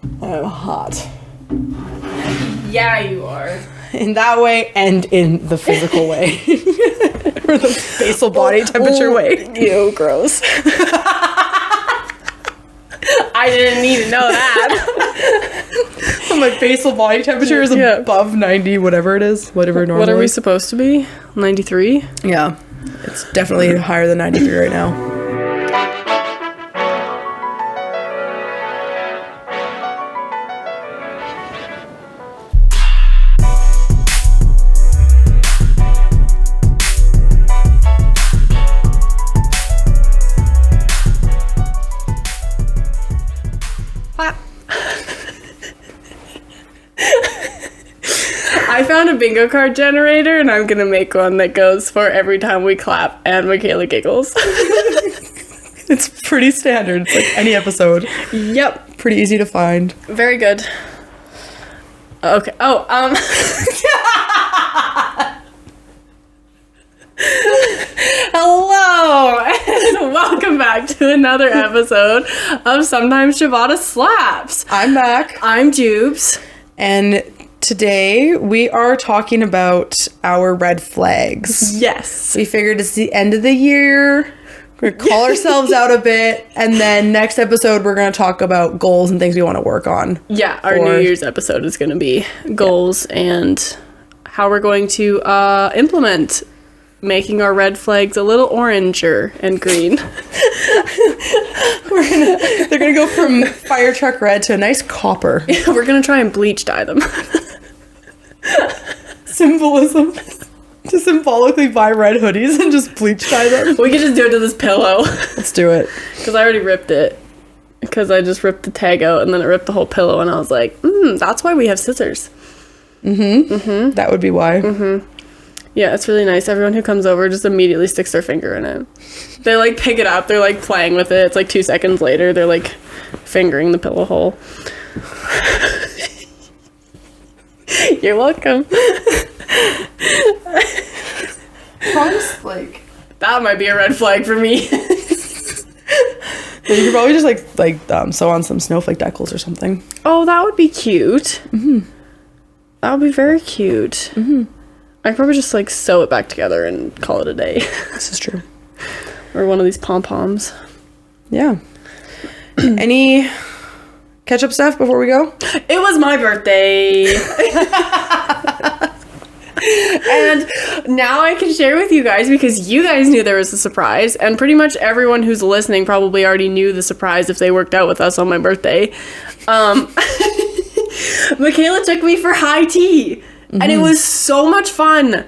I'm hot. Yeah, you are. In that way and in the physical way. Or the basal body temperature way. Ew, gross. I didn't need to know that. My basal body temperature is above 90, whatever it is. Whatever normal What are we is. supposed to be? 93? Yeah. It's definitely higher than 93 right now. I found a bingo card generator, and I'm gonna make one that goes for every time we clap and Michaela giggles. It's pretty standard. It's like any episode. Yep. Pretty easy to find. Very good. Okay. Oh, hello, and welcome back to another episode of Sometimes Ciabatta Slaps. I'm Mak. I'm Jubes. And today we are talking about our red flags. Yes. We figured it's the end of the year. We're going to call ourselves out a bit. And then next episode, we're going to talk about goals and things we want to work on. Yeah, our New Year's episode is going to be goals and how we're going to implement making our red flags a little oranger and green. They're going to go from fire truck red to a nice copper. We're going to try and bleach dye them. Symbolism. To symbolically buy red hoodies and just bleach dye them. We could just do it to this pillow. Let's do it. Because I already ripped it. Because I just ripped the tag out and then it ripped the whole pillow. And I was like, that's why we have scissors. That would be why. Yeah, it's really nice. Everyone who comes over just immediately sticks their finger in it. They like pick it up. They're like playing with it. It's like 2 seconds later. They're like fingering the pillow hole. You're welcome. Like That might be a red flag for me. you could probably just like sew on some snowflake decals or something. Oh, that would be cute. That would be very cute. I could probably just like sew it back together and call it a day. This is true. Or one of these pom-poms. Yeah. Any catch-up stuff before we go? It was my birthday. And now I can share with you guys because you guys knew there was a surprise, and pretty much everyone who's listening probably already knew the surprise if they worked out with us on my birthday. Michaela took me for high tea. And it was so much fun.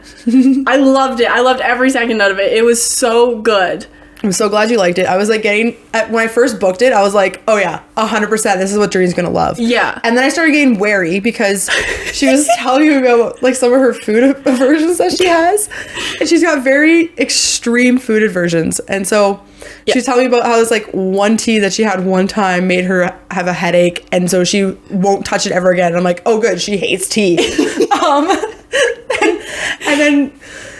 I loved it. I loved every second out of it. It was so good. I'm so glad you liked it. I was like when I first booked it, I was like, oh yeah, 100%. This is what Dream's gonna love. Yeah. And then I started getting wary because she was telling me about like some of her food aversions that she has. And she's got very extreme food aversions. And so she was telling me about how this like one tea that she had one time made her have a headache. And so she won't touch it ever again. And I'm like, oh good, she hates tea. And then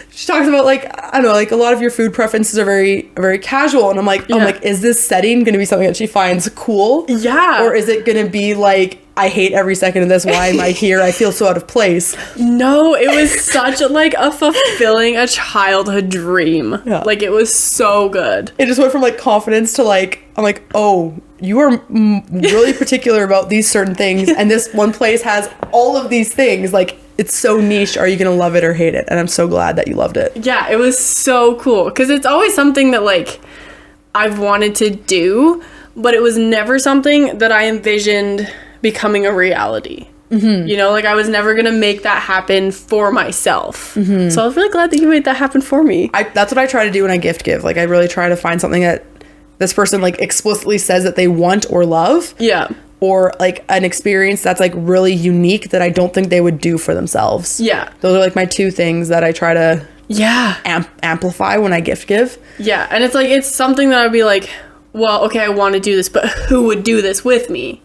she talks about like, I don't know, like a lot of your food preferences are very, very casual. And I'm like, is this setting going to be something that she finds cool? Yeah. Or is it going to be like, I hate every second of this. Why am I here? I feel so out of place. No, it was such like a fulfilling a childhood dream. Yeah. Like it was so good. It just went from like confidence to like, I'm like, oh, you are really particular about these certain things. And this one place has all of these things. Like, it's so niche. Are you going to love it or hate it? And I'm so glad that you loved it. Yeah, it was so cool. Because it's always something that, like, I've wanted to do, but it was never something that I envisioned becoming a reality. You know, like, I was never going to make that happen for myself. So I was really glad that you made that happen for me. That's what I try to do when I gift give. Like, I really try to find something that this person, like, explicitly says that they want or love. Yeah. Or like an experience that's like really unique that I don't think they would do for themselves. Yeah. Those are like my two things that I try to amplify when I gift give. Yeah. And it's like, it's something that I'd be like, well, okay, I want to do this, but who would do this with me?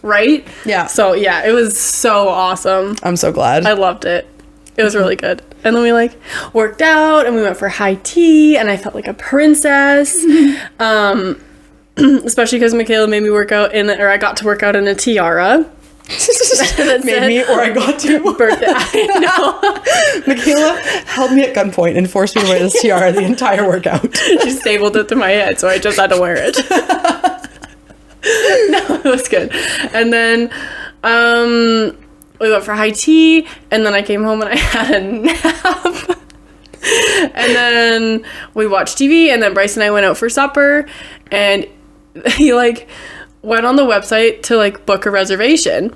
Right? Yeah. So yeah, it was so awesome. I'm so glad. I loved it. It was really good. And then we like worked out and we went for high tea and I felt like a princess. especially because Michaela made me work out I got to work out in a tiara. Made me, or I got to. Birthday. I know. Michaela held me at gunpoint and forced me to wear this tiara the entire workout. She stapled it to my head, so I just had to wear it. No, it was good. And then we went for high tea, and then I came home and I had a nap. And then we watched TV, and then Bryce and I went out for supper, and he like went on the website to like book a reservation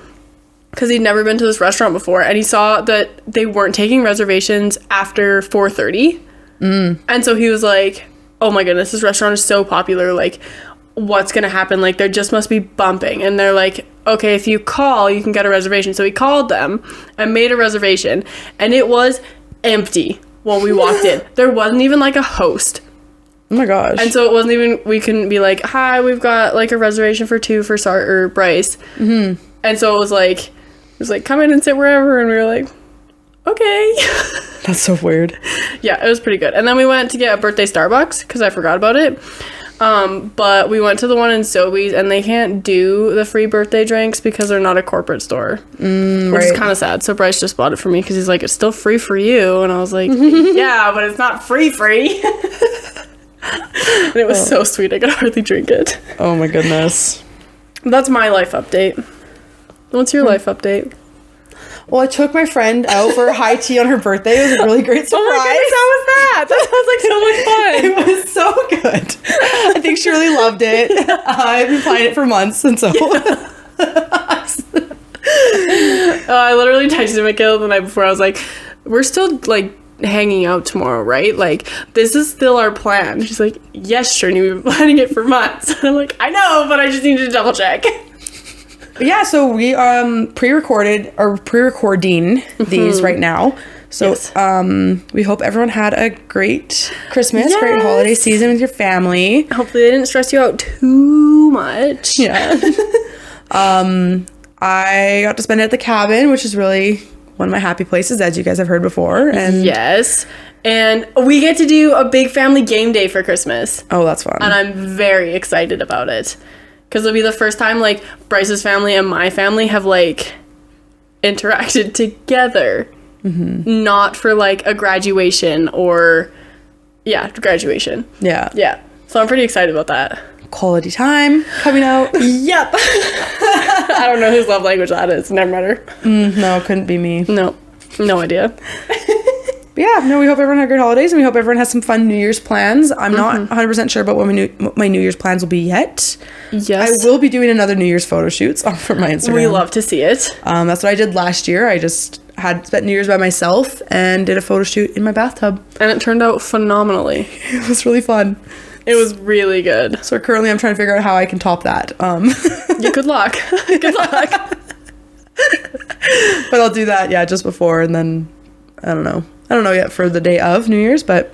because he'd never been to this restaurant before, and he saw that they weren't taking reservations after 4:30. And so he was like, oh my goodness, this restaurant is so popular, like what's gonna happen, like there just must be bumping. And they're like, okay, if you call you can get a reservation. So he called them and made a reservation, and it was empty when we walked in. There wasn't even like a host. Oh my gosh. And so it wasn't even, we couldn't be like, hi, we've got like a reservation for 2 for or Bryce. And so it was like come in and sit wherever, and we were like, okay. That's so weird. Yeah, it was pretty good. And then we went to get a birthday Starbucks because I forgot about it. But we went to the one in Sobeys, and they can't do the free birthday drinks because they're not a corporate store, which is kind of sad. So Bryce just bought it for me because he's like, it's still free for you. And I was like, yeah, but it's not free. And it was so sweet. I could hardly drink it. Oh my goodness. That's my life update. What's your life update? Well, I took my friend out for high tea on her birthday. It was a really great surprise. Oh my goodness, how was that? That sounds like so much fun. It was so good. I think she really loved it. I've been planning it for months, and so... I literally texted Michaela the night before. I was like, we're still, like, hanging out tomorrow, right? Like, this is still our plan. She's like, yes, Shirley, we've been planning it for months. And I'm like, I know, but I just need to double check. Yeah, so we pre-recording these right now. So yes. We hope everyone had a great Christmas, great holiday season with your family. Hopefully they didn't stress you out too much. Yeah. I got to spend it at the cabin, which is really one of my happy places, as you guys have heard before. And yes. And we get to do a big family game day for Christmas. Oh, that's fun. And I'm very excited about it. Because it'll be the first time, like, Bryce's family and my family have, like, interacted together. Not for, like, a graduation or... Yeah, graduation. Yeah. Yeah. So I'm pretty excited about that. Quality time coming out. Yep. I don't know whose love language that is. Never met her. No, couldn't be me. No. No idea. But yeah, no, we hope everyone had good holidays, and we hope everyone has some fun New Year's plans. I'm not 100% sure about what my New Year's plans will be yet. Yes. I will be doing another New Year's photo shoots for my Instagram. We love to see it. That's what I did last year. I just had spent New Year's by myself and did a photo shoot in my bathtub. And it turned out phenomenally. It was really fun. It was really good. So currently I'm trying to figure out how I can top that. Yeah, good luck. Good luck. But I'll do that, just before, and then I don't know yet for the day of New Year's, but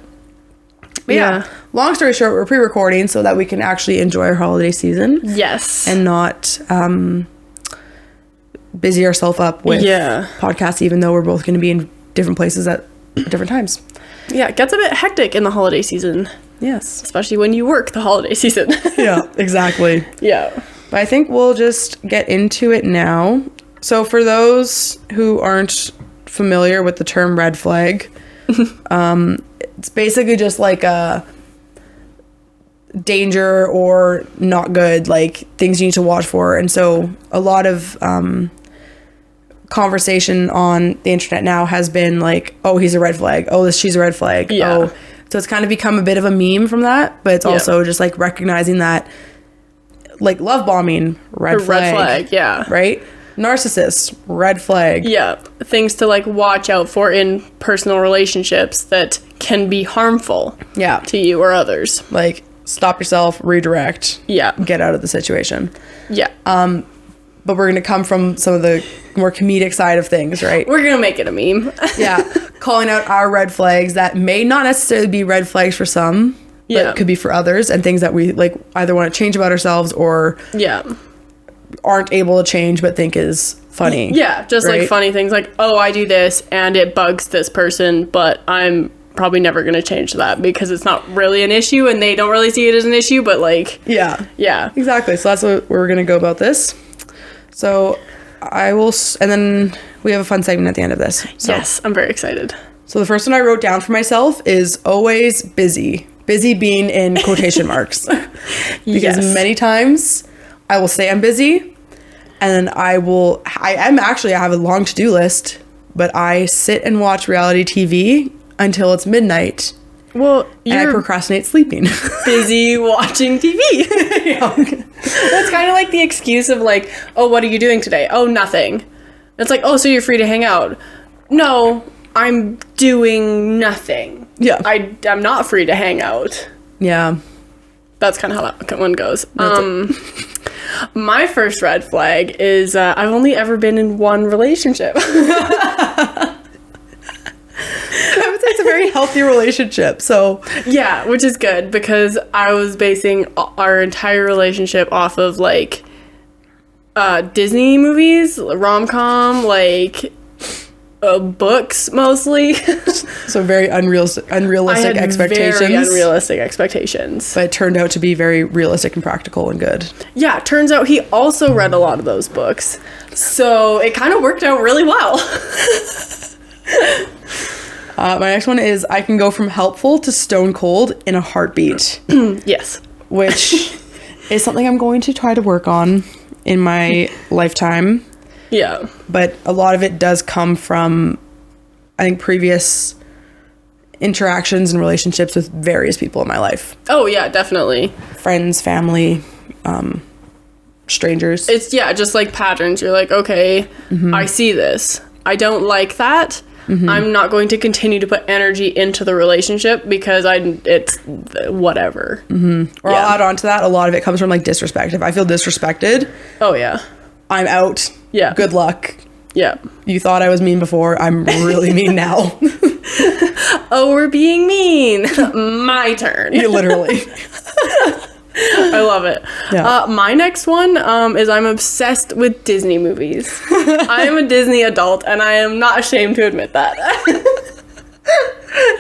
yeah. Long story short, we're pre-recording so that we can actually enjoy our holiday season. Yes. And not busy ourselves up with podcasts, even though we're both going to be in different places at different times. Yeah, it gets a bit hectic in the holiday season. Yes. Especially when you work the holiday season. Yeah, exactly. Yeah. But I think we'll just get into it now. So for those who aren't familiar with the term red flag, it's basically just like a danger or not good, like things you need to watch for. And so a lot of conversation on the internet now has been like, oh, he's a red flag, oh, she's a red flag. Oh, so it's kind of become a bit of a meme from that, but it's also just like recognizing that, like, love bombing, red flag, right? Narcissists, red flag. Yeah, things to like watch out for in personal relationships that can be harmful to you or others. Like, stop yourself, redirect, get out of the situation. But we're gonna come from some of the more comedic side of things, right? We're gonna make it a meme. Calling out our red flags that may not necessarily be red flags for some, but could be for others, and things that we like either want to change about ourselves or aren't able to change but think is funny. Just right? Like funny things like, oh, I do this and it bugs this person, but I'm probably never going to change that because it's not really an issue and they don't really see it as an issue, but like, yeah, exactly. So that's what we're going to go about this. So I will, and then we have a fun segment at the end of this. So. Yes, I'm very excited. So the first one I wrote down for myself is always busy. Busy being in quotation marks. Because many times I will say I'm busy and then I have a long to-do list, but I sit and watch reality TV until it's midnight. Well, and I procrastinate sleeping. Busy watching TV. That's kind of like the excuse of like, oh, what are you doing today? Oh, nothing. It's like, oh, so you're free to hang out. No, I'm doing nothing. Yeah. I'm not free to hang out. Yeah. That's kind of how that one goes. My first red flag is I've only ever been in one relationship. I would say it's a very healthy relationship. So yeah, which is good because I was basing our entire relationship off of like Disney movies, rom-com, like books mostly. So very unrealistic expectations. Very unrealistic expectations. But it turned out to be very realistic and practical and good. Yeah, turns out he also read a lot of those books. So it kind of worked out really well. My next one is I can go from helpful to stone cold in a heartbeat. Yes. Which is something I'm going to try to work on in my lifetime. Yeah. But a lot of it does come from, I think, previous interactions and relationships with various people in my life. Oh, yeah, definitely. Friends, family, strangers. It's, just like patterns. You're like, okay, I see this. I don't like that. I'm not going to continue to put energy into the relationship because it's whatever. Or I'll add on to that, a lot of it comes from like disrespect. If I feel disrespected, oh yeah, I'm out. Yeah. Good luck. Yeah. You thought I was mean before. I'm really mean now. Oh, we're being mean. My turn. Literally. I love it. Yeah. My next one is I'm obsessed with Disney movies. I am a Disney adult, and I am not ashamed to admit that.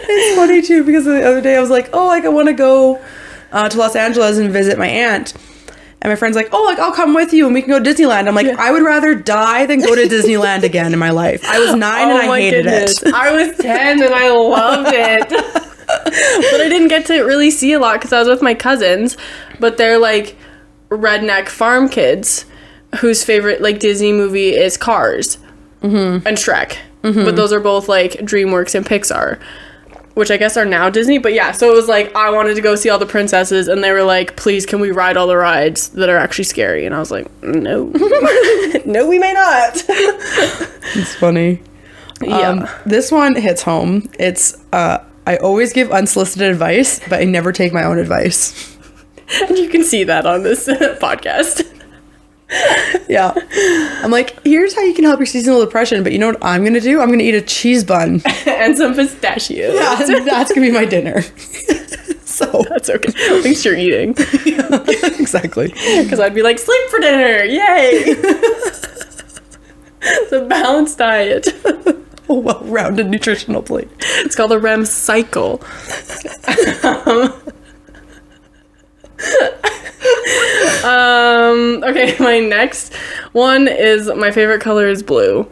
It's funny, too, because the other day I was like, oh, like, I want to go to Los Angeles and visit my aunt. And my friend's like, oh, like, I'll come with you and we can go to Disneyland. I'm like, I would rather die than go to Disneyland again in my life. I was 9 and I hated it. I was 10 and I loved it. But I didn't get to really see a lot because I was with my cousins. But they're like redneck farm kids whose favorite like Disney movie is Cars and Shrek. But those are both like DreamWorks and Pixar, which I guess are now Disney. But yeah, so it was like I wanted to go see all the princesses and they were like, please, can we ride all the rides that are actually scary? And I was like, no. No, we may not. It's funny. Yeah. This one hits home. It's I always give unsolicited advice, but I never take my own advice. And you can see that on this podcast. Yeah. I'm like, here's how you can help your seasonal depression, but you know what I'm going to do? I'm going to eat a cheese bun. And some pistachios. Yeah, and that's going to be my dinner. So. That's okay. At least you're eating. Yeah, exactly. Because I'd be like, sleep for dinner. Yay. It's a balanced diet. A well-rounded nutritional plate. It's called a REM cycle. Okay, my next one is my favorite color is blue.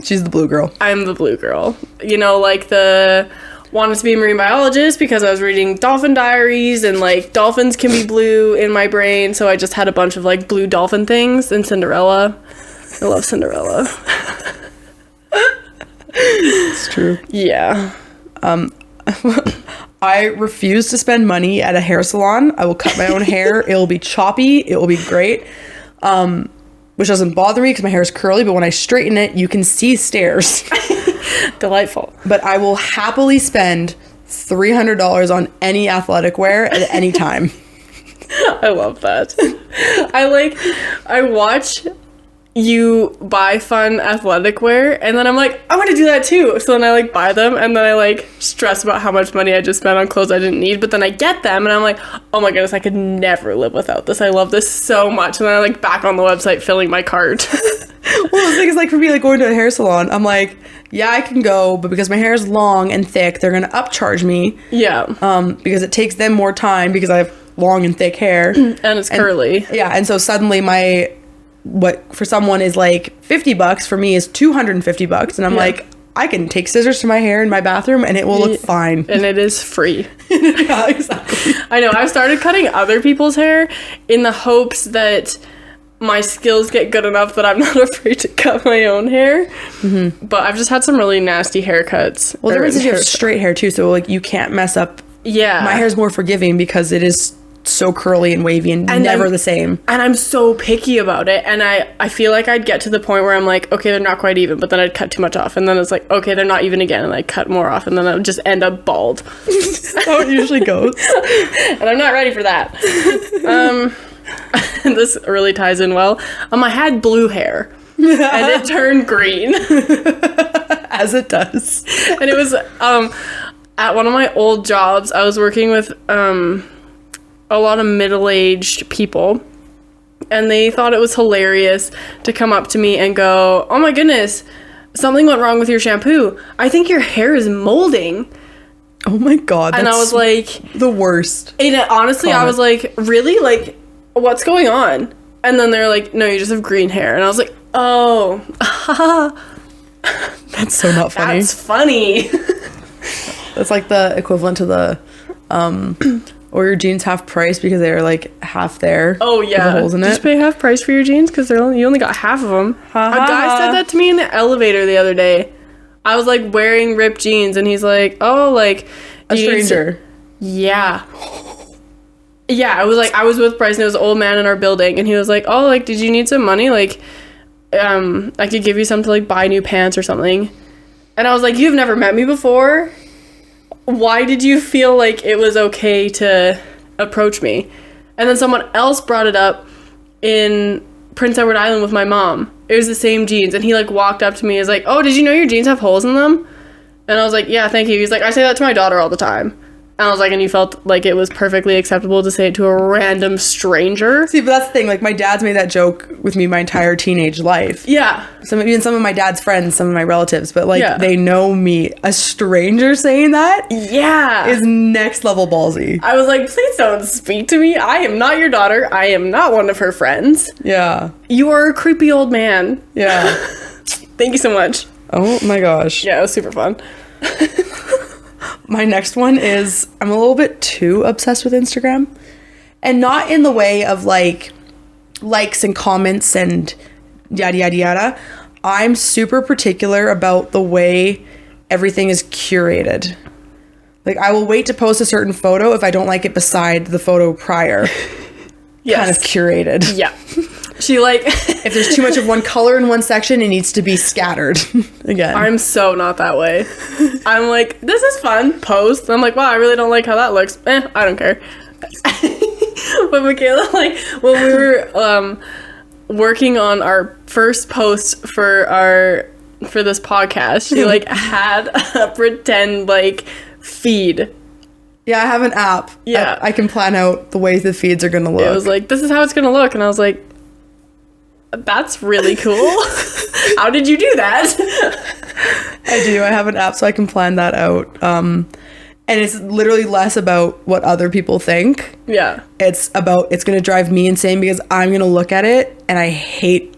She's the blue girl. I'm the blue girl. You know, like wanted to be a marine biologist because I was reading dolphin diaries and like dolphins can be blue in my brain, so I just had a bunch of like blue dolphin things and Cinderella. I love Cinderella. It's true. Yeah. I refuse to spend money at a hair salon. I will cut my own hair. It will be choppy. It will be great. Which doesn't bother me because my hair is curly, but when I straighten it, you can see stairs. Delightful. But I will happily spend $300 on any athletic wear at any time. I love that. I watch you buy fun athletic wear and then I'm like, I want to do that too. So then I like buy them and then I like stress about how much money I just spent on clothes I didn't need, but then I get them and I'm like, oh my goodness, I could never live without this. I love this so much. And then I like back on the website filling my cart. Well, the thing is, like, for me, like, going to a hair salon, I'm like, yeah, I can go, but because my hair is long and thick, they're gonna upcharge me. Yeah. Because it takes them more time because I have long and thick hair. And it's curly. Yeah, and so suddenly what for someone is like $50 for me is $250, and I'm like, I can take scissors to my hair in my bathroom and it will look fine. And it is free. Yeah, exactly. I know. I've started cutting other people's hair in the hopes that my skills get good enough that I'm not afraid to cut my own hair. Mm-hmm. But I've just had some really nasty haircuts. Well, the difference is you have straight hair too, so like you can't mess up. Yeah. My hair's more forgiving because it is so curly and wavy and never the same. And I'm so picky about it, and I feel like I'd get to the point where I'm like, okay, they're not quite even, but then I'd cut too much off, and then it's like, okay, they're not even again, and I'd cut more off, and then I would just end up bald. That's how it usually goes. And I'm not ready for that. This really ties in well. I had blue hair and it turned green. As it does. And it was at one of my old jobs, I was working with a lot of middle-aged people, and they thought it was hilarious to come up to me and go, oh my goodness, something went wrong with your shampoo. I think your hair is molding. Oh my God. And I was like, the worst. And honestly, I was like, really? Like, what's going on? And then they're like, no, you just have green hair. And I was like, oh. That's so not funny. That's funny. That's like the equivalent to the or your jeans half price because they're like half there. Oh yeah, holes in just pay half price for your jeans because you only got half of them. A guy said that to me in the elevator the other day. I was like wearing ripped jeans, and he's like, "Oh, like a stranger." Yeah. Yeah, I was with Bryce, and it was an old man in our building, and he was like, "Oh, like, did you need some money? Like, I could give you some to like buy new pants or something." And I was like, "You've never met me before. Why did you feel like it was okay to approach me?" And then someone else brought it up in Prince Edward Island with my mom. It was the same jeans, and he like walked up to me and was like, "Oh, did you know your jeans have holes in them?" And I was like, "Yeah, thank you." He's like, "I say that to my daughter all the time." And I was like, and you felt like it was perfectly acceptable to say it to a random stranger? See, but that's the thing. Like, my dad's made that joke with me my entire teenage life. Yeah. Even some of my dad's friends, some of my relatives, but like, they know me. A stranger saying that is next level ballsy. I was like, please don't speak to me. I am not your daughter. I am not one of her friends. Yeah. You are a creepy old man. Yeah. Thank you so much. Oh my gosh. Yeah, it was super fun. My next one is I'm a little bit too obsessed with Instagram, and not in the way of like likes and comments and yada yada yada. I'm super particular about the way everything is curated. Like, I will wait to post a certain photo if I don't like it beside the photo prior. Kind of curated. Yeah. She like if there's too much of one color in one section, it needs to be scattered again. I'm so not that way. I'm like, this is fun, post. And I'm like, wow, I really don't like how that looks. I don't care. But Michaela, like, when we were working on our first post for this podcast, she like had a pretend like feed. Yeah, I have an app. Yeah. I can plan out the ways the feeds are gonna look. It was like, this is how it's gonna look. And I was like, that's really cool. How did you do that? I do. I have an app so I can plan that out. And it's literally less about what other people think. Yeah. It's about, it's going to drive me insane because I'm going to look at it and I hate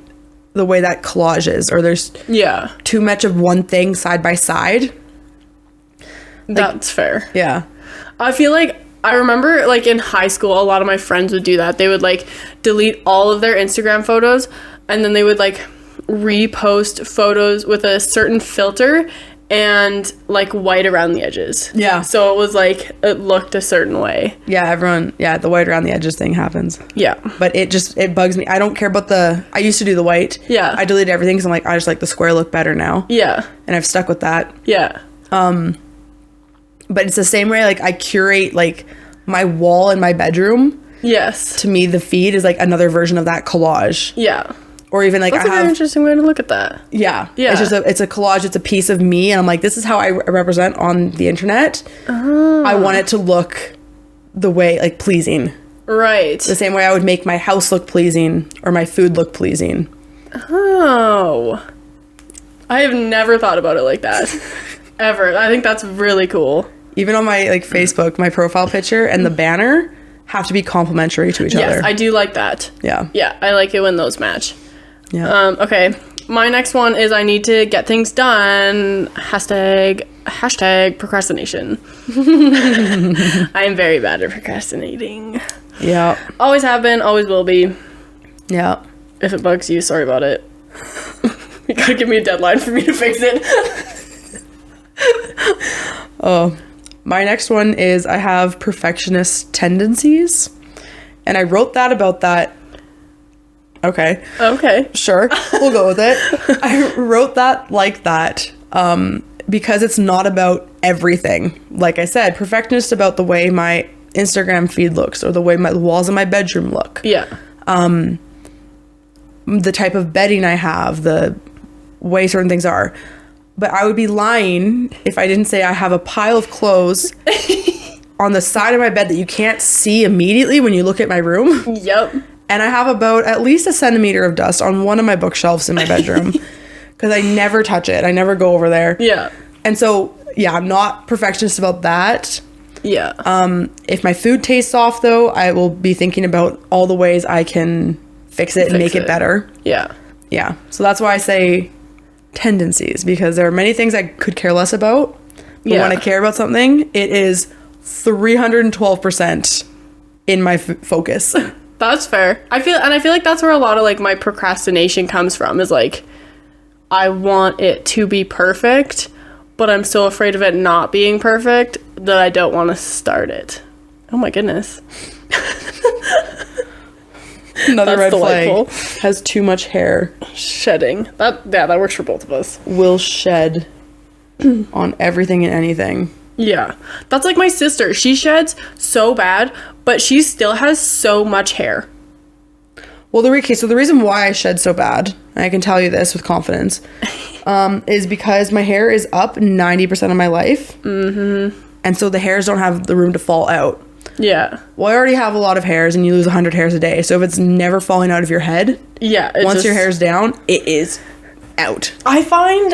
the way that collage is, or there's too much of one thing side by side. That's fair. Yeah. I feel like I remember like in high school, a lot of my friends would do that. They would like delete all of their Instagram photos, and then they would like repost photos with a certain filter and like white around the edges. Yeah. So it was like, it looked a certain way. Yeah, the white around the edges thing happens. Yeah. But it bugs me. I don't care about I used to do the white. Yeah. I deleted everything because I'm like, I just like the square look better now. Yeah. And I've stuck with that. Yeah. But it's the same way, like, I curate, like, my wall in my bedroom. Yes. To me, the feed is, like, another version of that collage. Yeah. Or even, like, that's a very interesting way to look at that. Yeah. Yeah. It's just it's a collage. It's a piece of me. And I'm like, this is how I represent on the internet. Oh. I want it to look the way, like, pleasing. Right. The same way I would make my house look pleasing or my food look pleasing. Oh. I have never thought about it like that. Ever. I think that's really cool. Even on my like Facebook, my profile picture and the banner have to be complementary to each other. Yes, I do like that. Yeah. Yeah, I like it when those match. Yeah. Okay. My next one is I need to get things done. Hashtag procrastination. I am very bad at procrastinating. Yeah. Always have been, always will be. Yeah. If it bugs you, sorry about it. You gotta give me a deadline for me to fix it. Oh, my next one is I have perfectionist tendencies. And I wrote that about that. Okay. Okay. Sure. We'll go with it. I wrote that like that because it's not about everything. Like I said, perfectionist about the way my Instagram feed looks or the way the walls in my bedroom look. Yeah. The type of bedding I have, the way certain things are. But I would be lying if I didn't say I have a pile of clothes on the side of my bed that you can't see immediately when you look at my room. Yep. And I have about at least a centimeter of dust on one of my bookshelves in my bedroom because I never touch it. I never go over there. Yeah. And so, yeah, I'm not perfectionist about that. Yeah. If my food tastes off, though, I will be thinking about all the ways I can fix it and make it better. Yeah. Yeah. So that's why I say tendencies, because there are many things I could care less about. But when I care about something, it is 312% in my focus. That's fair. I feel like that's where a lot of like my procrastination comes from, is like I want it to be perfect, but I'm so afraid of it not being perfect that I don't want to start it. Oh my goodness. Another red delightful. flag. Has too much hair. Shedding. That works for both of us. Will shed on everything and anything. Yeah. That's like my sister. She sheds so bad, but she still has so much hair. Well, the reason why I shed so bad, and I can tell you this with confidence, is because my hair is up 90% of my life. Mm-hmm. And so the hairs don't have the room to fall out. Yeah. Well, I already have a lot of hairs, and you lose 100 hairs a day. So if it's never falling out of your head, once your hair's down, it is out. I find,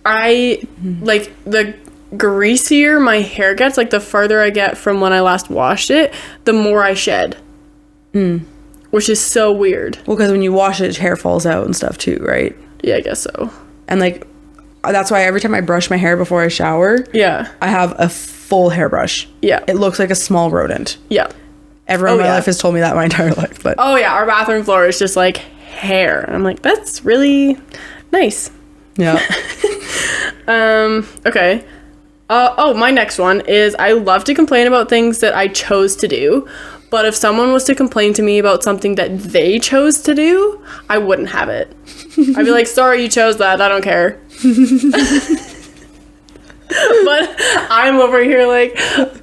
like, the greasier my hair gets, like, the farther I get from when I last washed it, the more I shed. Which is so weird. Well, because when you wash it, hair falls out and stuff, too, right? Yeah, I guess so. And, like, that's why every time I brush my hair before I shower, I have a full hairbrush. Yeah. It looks like a small rodent. Yeah. Everyone in my life has told me that my entire life, but... Oh, yeah, our bathroom floor is just, like, hair. And I'm like, that's really nice. Yeah. Okay. My next one is I love to complain about things that I chose to do, but if someone was to complain to me about something that they chose to do, I wouldn't have it. I'd be like, sorry you chose that, I don't care. But I'm over here like,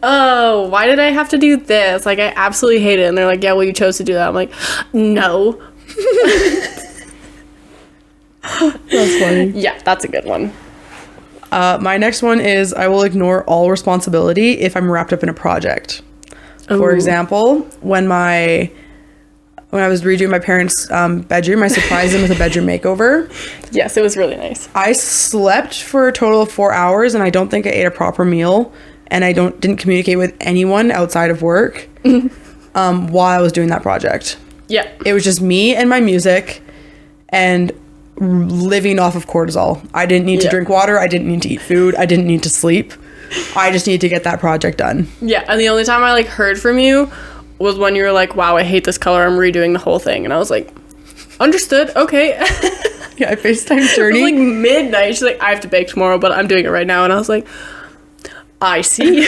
oh, why did I have to do this? Like, I absolutely hate it. And they're like, yeah, well, you chose to do that. I'm like, no. That's funny. Yeah, that's a good one. My next one is I will ignore all responsibility if I'm wrapped up in a project. Ooh. For example, when I was redoing my parents' bedroom, I surprised them with a bedroom makeover. Yes, it was really nice. I slept for a total of 4 hours, and I don't think I ate a proper meal, and I didn't communicate with anyone outside of work while I was doing that project. Yeah. It was just me and my music and living off of cortisol. I didn't need to drink water. I didn't need to eat food. I didn't need to sleep. I just needed to get that project done. Yeah, and the only time I heard from you was when you were like, wow, I hate this color, I'm redoing the whole thing. And I was like, understood, okay. Yeah, I FaceTime Journey. It was midnight. She's like, I have to bake tomorrow, but I'm doing it right now. And I was like, I see.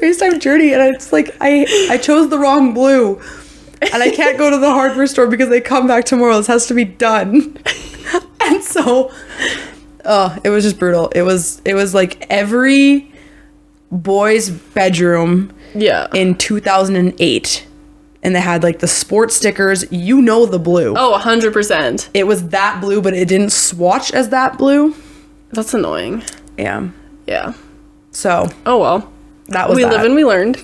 FaceTime Journey, and it's like, I chose the wrong blue. And I can't go to the hardware store because they come back tomorrow. This has to be done. And so, it was just brutal. It was like every boy's bedroom in 2008. And they had the sports stickers. You know the blue. Oh, 100%. It was that blue, but it didn't swatch as that blue. That's annoying. Yeah. Yeah. So. Oh, well. That was We live and we learned.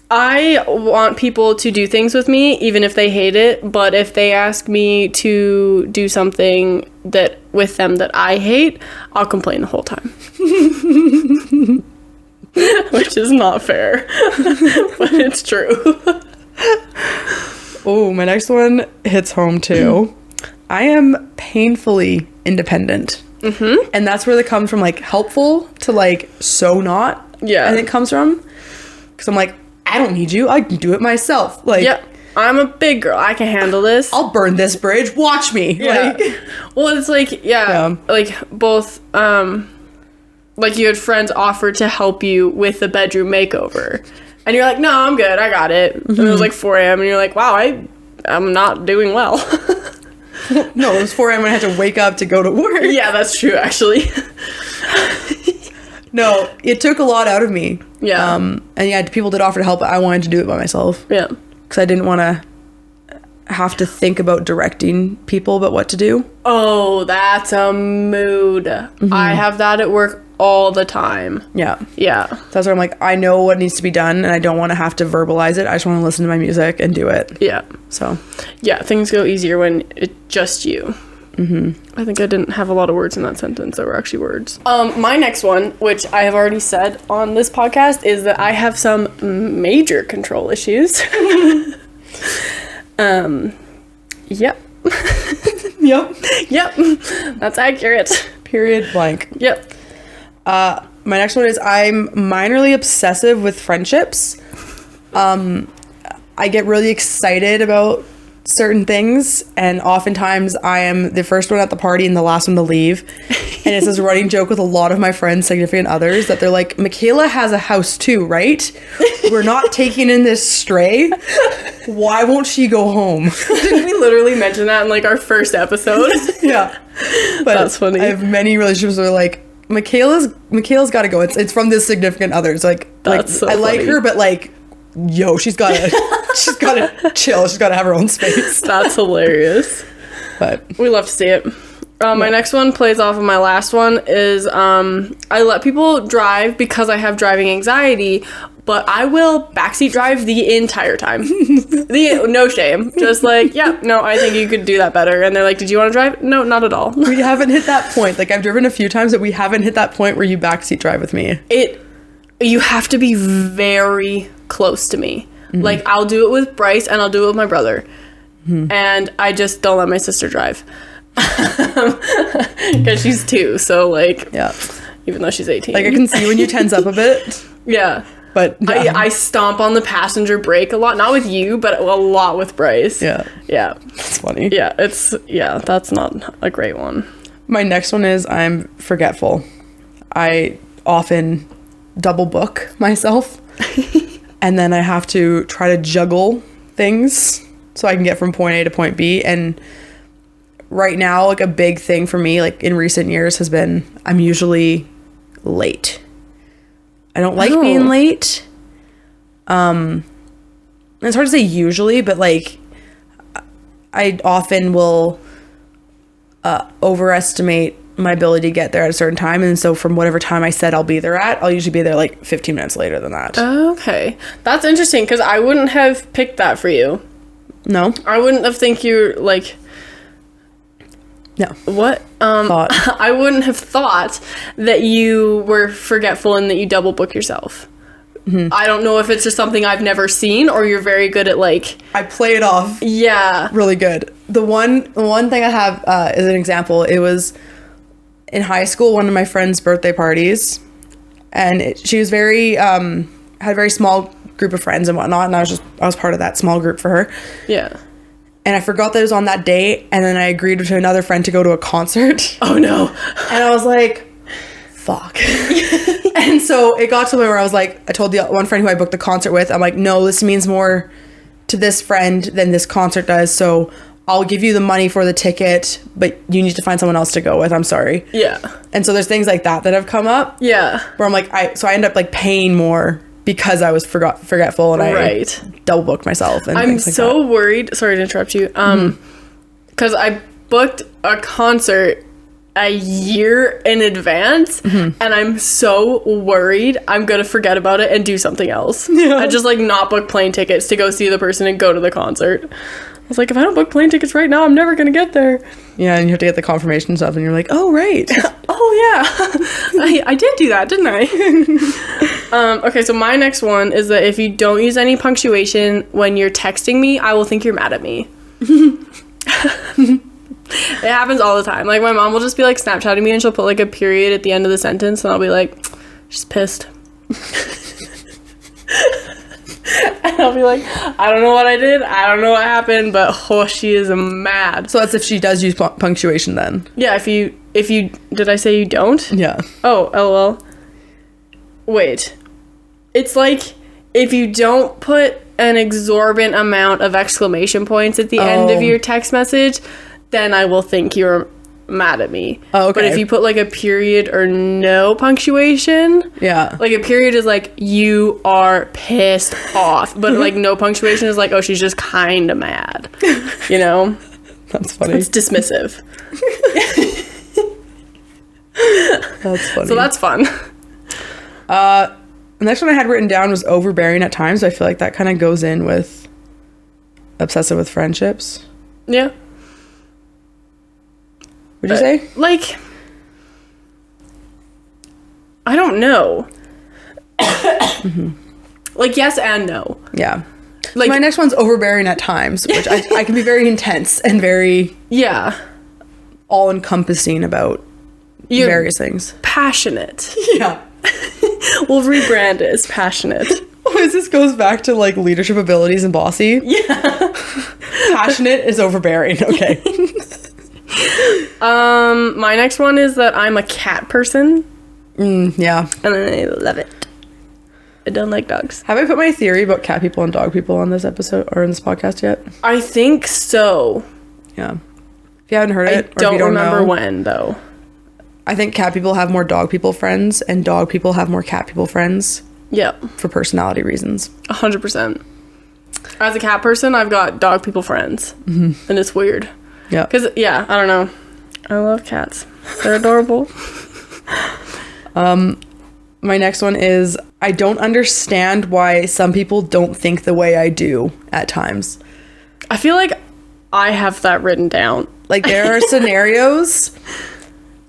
I want people to do things with me, even if they hate it. But if they ask me to do something that with them that I hate, I'll complain the whole time. Which is not fair, but it's true. Oh, my next one hits home too. I am painfully independent. Mm-hmm. And that's where it comes from, like, helpful to, like, so not. Yeah. And it comes from, because I'm like, I don't need you. I can do it myself. Like, yep. I'm a big girl. I can handle this. I'll burn this bridge. Watch me. Yeah. Like, well, it's like, yeah. Like, both, like, you had friends offer to help you with the bedroom makeover. And you're like, no, I'm good. I got it. Mm-hmm. And it was like 4 a.m. And you're like, wow, I'm not doing well. No, it was 4 a.m. when I had to wake up to go to work. Yeah, that's true, actually. No, it took a lot out of me. Yeah. And yeah, people did offer to help, but I wanted to do it by myself. Yeah. Because I didn't want to have to think about directing people about what to do. Oh, that's a mood. Mm-hmm. I have that at work all the time. Yeah. Yeah. That's where I'm like, I know what needs to be done, and I don't want to have to verbalize it. I just want to listen to my music and do it. Yeah. So. Yeah, things go easier when it's just you. Mm-hmm. I think I didn't have a lot of words in that sentence that were actually words. My next one, which I have already said on this podcast, is that I have some major control issues. Yep. Yep. That's accurate. Period blank. Yep. My next one is I'm minorly obsessive with friendships. I get really excited about certain things, and oftentimes I am the first one at the party and the last one to leave. And it's this running joke with a lot of my friends' significant others that they're like, Michaela has a house too, right? We're not taking in this stray. Why won't she go home? Didn't we literally mention that in like our first episode? Yeah. But that's funny. I have many relationships where like, Michaela's got to go. It's from this significant others. Like, so I like funny. her, but like, yo, she's got to chill. She's got to have her own space. That's hilarious. But we love to see it. My next one plays off of my last one is I let people drive because I have driving anxiety, but I will backseat drive the entire time. No shame. Just like, yeah, no, I think you could do that better. And they're like, did you want to drive? No, not at all. we haven't hit that point. Like, I've driven a few times, but we haven't hit that point where you backseat drive with me. You have to be very close to me. Mm-hmm. Like, I'll do it with Bryce and I'll do it with my brother. Mm-hmm. And I just don't let my sister drive. Because she's 2, so like, yeah, even though she's 18, like, I can see when you tense up a bit. Yeah, but yeah. I stomp on the passenger brake a lot, not with you, but a lot with Bryce. Yeah That's funny. That's not a great one. My next one is I'm forgetful. I often double book myself and then I have to try to juggle things so I can get from point A to point B. And right now, like, a big thing for me, like, in recent years has been I'm usually late. I don't like being late. It's hard to say usually, but like, I often will overestimate my ability to get there at a certain time, and so from whatever time I said I'll be there at, I'll usually be there like 15 minutes later than that. Okay, that's interesting because I wouldn't have picked that for you. No, I wouldn't have think you like. No. What? Thought. I wouldn't have thought that you were forgetful and that you double book yourself. Mm-hmm. I don't know if it's just something I've never seen or you're very good at like. I play it off. Yeah. Really good. The one thing I have is an example. It was in high school, one of my friend's birthday parties, and she was very had a very small group of friends and whatnot, and I was part of that small group for her. Yeah. And I forgot that it was on that date, and then I agreed to another friend to go to a concert. Oh no. And I was like, fuck. And so it got to the point where I was like, I told the one friend who I booked the concert with, I'm like, no, this means more to this friend than this concert does, so I'll give you the money for the ticket, but you need to find someone else to go with. I'm sorry. Yeah. And so there's things like that have come up. Yeah. Where I'm like, I end up like paying more because I was forgetful and I double booked myself. And I'm so worried. Sorry to interrupt you. Because I booked a concert a year in advance, and I'm so worried I'm gonna forget about it and do something else. I just like not book plane tickets to go see the person and go to the concert. I was like, if I don't book plane tickets right now, I'm never gonna get there. Yeah, and you have to get the confirmation stuff, and you're like, oh, right. Oh, yeah. I did do that, didn't I? Okay, so my next one is that if you don't use any punctuation when you're texting me, I will think you're mad at me. It happens all the time. Like, my mom will just be, like, Snapchatting me, and she'll put, like, a period at the end of the sentence, and I'll be like, she's pissed. And I'll be like, I don't know what I did. I don't know what happened, but she is mad. So that's if she does use punctuation then. Yeah, if you did I say you don't? Yeah. Oh, LOL. Wait. It's like if you don't put an exorbitant amount of exclamation points at the end of your text message, then I will think you're mad at me. Oh, okay. But if you put like a period or no punctuation, yeah, like a period is like you are pissed off, but like no punctuation is like, oh, she's just kind of mad, you know. That's funny. It's dismissive. That's funny. So that's fun. The next one I had written down was overbearing at times. I feel like that kind of goes in with obsessive with friendships. Yeah. Would you say? Like, I don't know. Like, yes and no. Yeah. Like, so my next one's overbearing at times, which I can be very intense and very all-encompassing about various things. Passionate. Yeah. We'll rebrand it as passionate. This goes back to, like, leadership abilities and bossy. Yeah. Passionate is overbearing. Okay. My next one is that I'm a cat person. Yeah. And I love it. I don't like dogs. Have I put my theory about cat people and dog people on this episode or in this podcast yet? I think so. Yeah. If you haven't heard it, I don't remember when, though. I think cat people have more dog people friends and dog people have more cat people friends. Yep. For personality reasons. 100%. As a cat person, I've got dog people friends. And it's weird. Yeah. Because, I don't know. I love cats. They're adorable. My next one is, I don't understand why some people don't think the way I do at times. I feel like I have that written down. Like, there are scenarios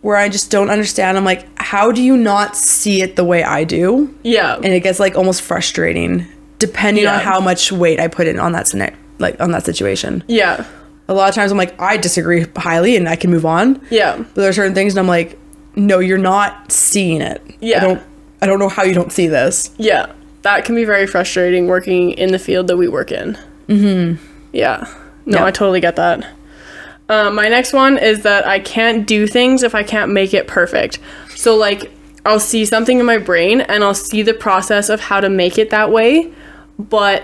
where I just don't understand. I'm like, how do you not see it the way I do? Yeah. And it gets, like, almost frustrating depending on how much weight I put in on that on that situation. Yeah. A lot of times I'm like, I disagree highly and I can move on. Yeah. But there are certain things and I'm like, no, you're not seeing it. Yeah. I don't know how you don't see this. Yeah. That can be very frustrating working in the field that we work in. Yeah. No, I totally get that. My next one is that I can't do things if I can't make it perfect. So, like, I'll see something in my brain and I'll see the process of how to make it that way, but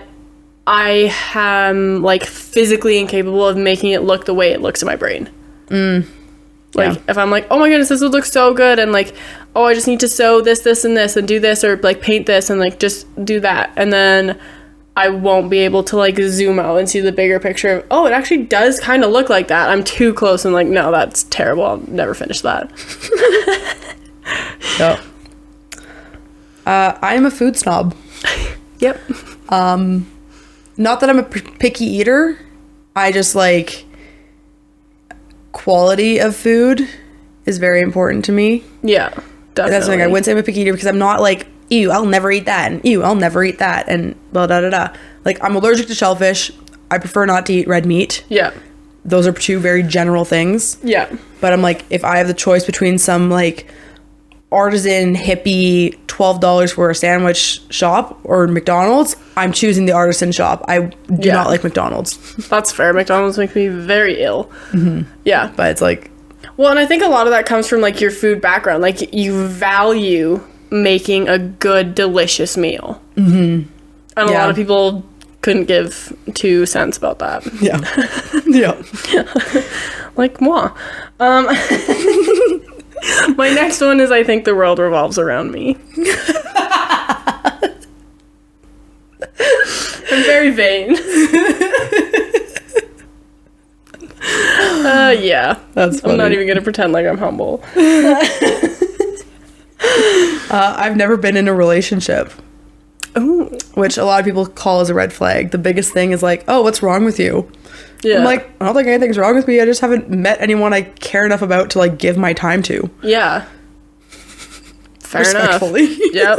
I am, like, physically incapable of making it look the way it looks in my brain. Like, if I'm like, oh my goodness, this would look so good, and, like, oh, I just need to sew this, this, and this, and do this, or, like, paint this, and, like, just do that. And then I won't be able to, like, zoom out and see the bigger picture of, oh, it actually does kind of look like that. I'm too close, and, like, no, that's terrible. I'll never finish that. Yep. I'm a food snob. Yep. Not that I'm a picky eater. I just, like, quality of food is very important to me. Yeah, definitely. That's something I wouldn't say I'm a picky eater because I'm not like, ew, I'll never eat that, and ew, I'll never eat that, and blah, da, da, da. Like, I'm allergic to shellfish. I prefer not to eat red meat. Yeah. Those are two very general things. Yeah. But I'm like, if I have the choice between some, like, artisan, hippie, $12 for a sandwich shop or McDonald's, I'm choosing the artisan shop. I do not like McDonald's. That's fair. McDonald's make me very ill. Yeah. But it's like... Well, and I think a lot of that comes from, like, your food background. Like, you value making a good, delicious meal. And a lot of people couldn't give 2 cents about that. Yeah. Yeah. Like moi. My next one is, I think the world revolves around me. I'm very vain. Yeah. That's funny. I'm not even gonna pretend like I'm humble. I've never been in a relationship. Ooh. Which a lot of people call as a red flag. The biggest thing is like, oh, what's wrong with you? Yeah. I'm like, I don't think anything's wrong with me. I just haven't met anyone I care enough about to like give my time to. Yeah. Fair Respectfully. enough. Yep.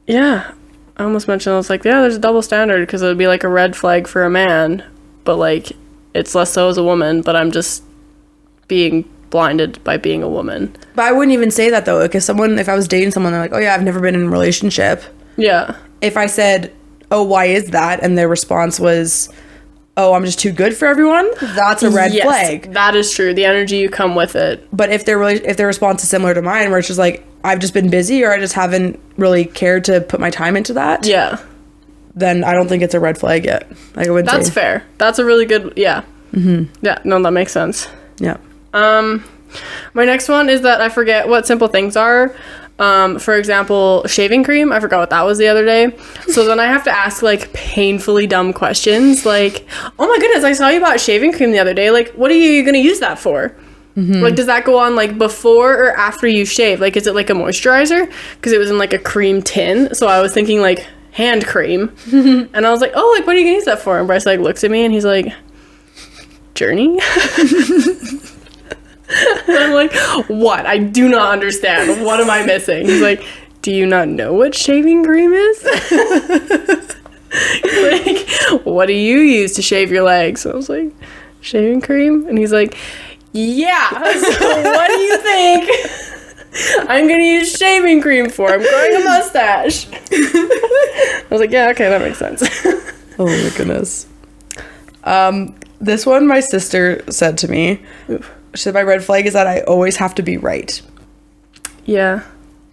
Yeah. I almost mentioned, I was like, yeah, there's a double standard, because it would be like a red flag for a man, but like it's less so as a woman, but I'm just being blinded by being a woman. But I wouldn't even say that though, because if I was dating someone, they're like, oh yeah, I've never been in a relationship. Yeah. If I said, oh, why is that? And their response was, oh, I'm just too good for everyone. That's a red flag. That is true. The energy you come with it. But if their response is similar to mine, where it's just like, I've just been busy, or I just haven't really cared to put my time into that. Yeah. Then I don't think it's a red flag yet. Like, I wouldn't That's say. fair. That's a really good, yeah. Mm-hmm. Yeah, no, that makes sense. Yeah. My next one is that I forget what simple things are. For example, shaving cream. I forgot what that was the other day. So then I have to ask like painfully dumb questions like, oh my goodness, I saw you bought shaving cream the other day. Like, what are you going to use that for? Mm-hmm. Like, does that go on like before or after you shave? Like, is it like a moisturizer? Because it was in like a cream tin. So I was thinking like hand cream. And I was like, oh, like, what are you going to use that for? And Bryce like looks at me and he's like, Journey? And I'm like, what? I do not understand. What am I missing? He's like, do you not know what shaving cream is? Like, what do you use to shave your legs? So I was like, shaving cream? And he's like, yeah. So what do you think I'm going to use shaving cream for? I'm growing a mustache. I was like, yeah, okay, that makes sense. Oh my goodness. This one my sister said to me. Oof. She said my red flag is that I always have to be right. Yeah.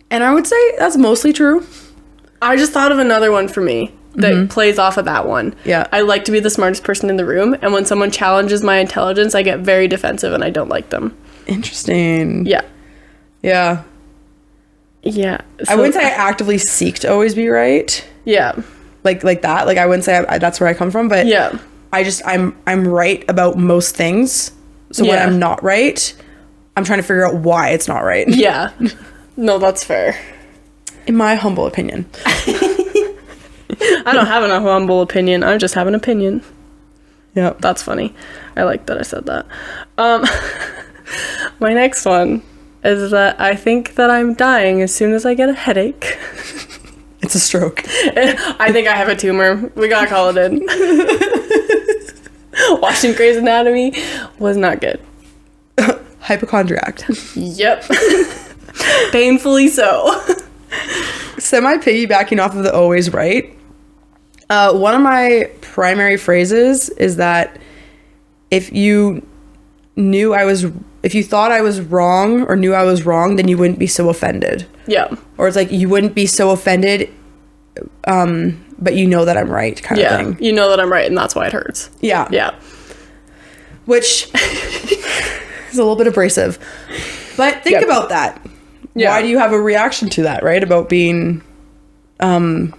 And I would say that's mostly true. I just thought of another one for me that plays off of that one. Yeah. I like to be the smartest person in the room, and when someone challenges my intelligence, I get very defensive and I don't like them. Interesting. Yeah. Yeah. Yeah. I wouldn't say I actively seek to always be right. Yeah. Like that. Like I wouldn't say that's where I come from, but yeah. I'm right about most things. So when I'm not right, I'm trying to figure out why it's not right. Yeah. No, that's fair. In my humble opinion. I don't have a humble opinion. I just have an opinion. Yeah. That's funny. I like that I said that. My next one is that I think that I'm dying as soon as I get a headache. It's a stroke. I think I have a tumor. We gotta call it in. Watching Grey's Anatomy was not good. Hypochondriac. Yep. Painfully so. Semi-piggybacking off of the always right. One of my primary phrases is that if you thought I was wrong or knew I was wrong, then you wouldn't be so offended. Yeah. Or it's like you wouldn't be so offended, but you know that I'm right kind of thing. You know that I'm right and that's why it hurts. Yeah. Yeah. Which is a little bit abrasive. But think about that. Yeah. Why do you have a reaction to that, right? About being dumb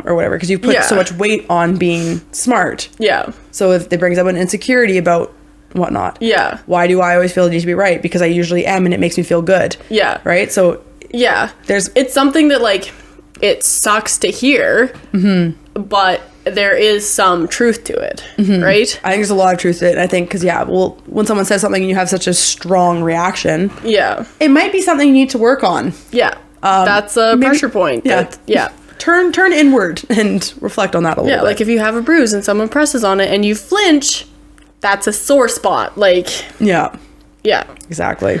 or whatever, because you put so much weight on being smart. Yeah. So if it brings up an insecurity about whatnot. Yeah. Why do I always feel the need to be right? Because I usually am and it makes me feel good. Yeah. Right? So yeah. It's something that like it sucks to hear, but there is some truth to it, right? I think there's a lot of truth to it. I think because when someone says something and you have such a strong reaction, it might be something you need to work on. Yeah. That's a pressure point. Yeah. Turn inward and reflect on that a little bit. Yeah, like if you have a bruise and someone presses on it and you flinch, that's a sore spot. Like, yeah. Exactly.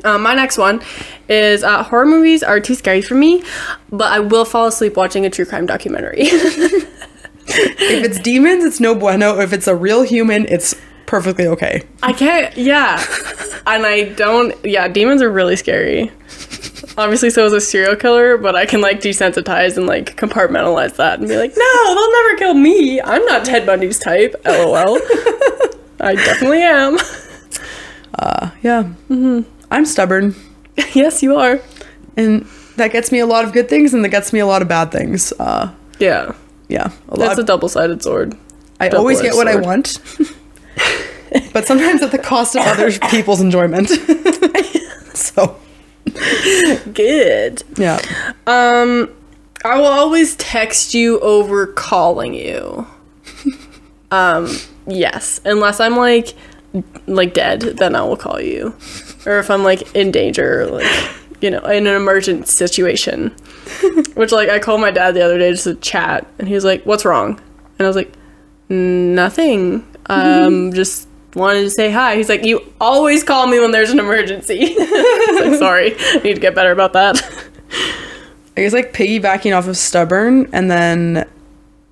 My next one is horror movies are too scary for me, but I will fall asleep watching a true crime documentary. If it's demons, it's no bueno. If it's a real human, it's perfectly okay. I can't, and I don't, demons are really scary. Obviously, so is a serial killer, but I can like desensitize and like compartmentalize that and be like, no, they'll never kill me. I'm not Ted Bundy's type. LOL. I definitely am. I'm stubborn. Yes, you are. And that gets me a lot of good things and that gets me a lot of bad things. Yeah. Yeah. That's a double-sided sword. I always get what I want. But sometimes at the cost of other people's enjoyment. So. Good. Yeah. I will always text you over calling you. Yes. Unless I'm like dead, then I will call you. Or if I'm like in danger, or like, in an emergent situation. Which like I called my dad the other day just to chat, and he was like, "What's wrong?" And I was like, "Nothing. Just wanted to say hi." He's like, "You always call me when there's an emergency." Like, sorry, I need to get better about that. I guess like piggybacking off of stubborn and then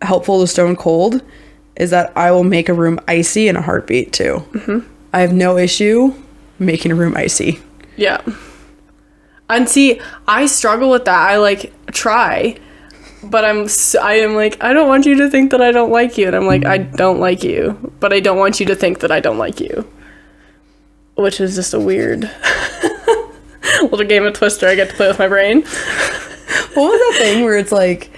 helpful to stone cold is that I will make a room icy in a heartbeat too. Mm-hmm. I have no issue making a room icy. Yeah. And see, I struggle with that. I like try, but I am like, I don't want you to think that I don't like you. And I'm like, I don't like you, but I don't want you to think that I don't like you. Which is just a weird little game of Twister I get to play with my brain. What was that thing where it's like,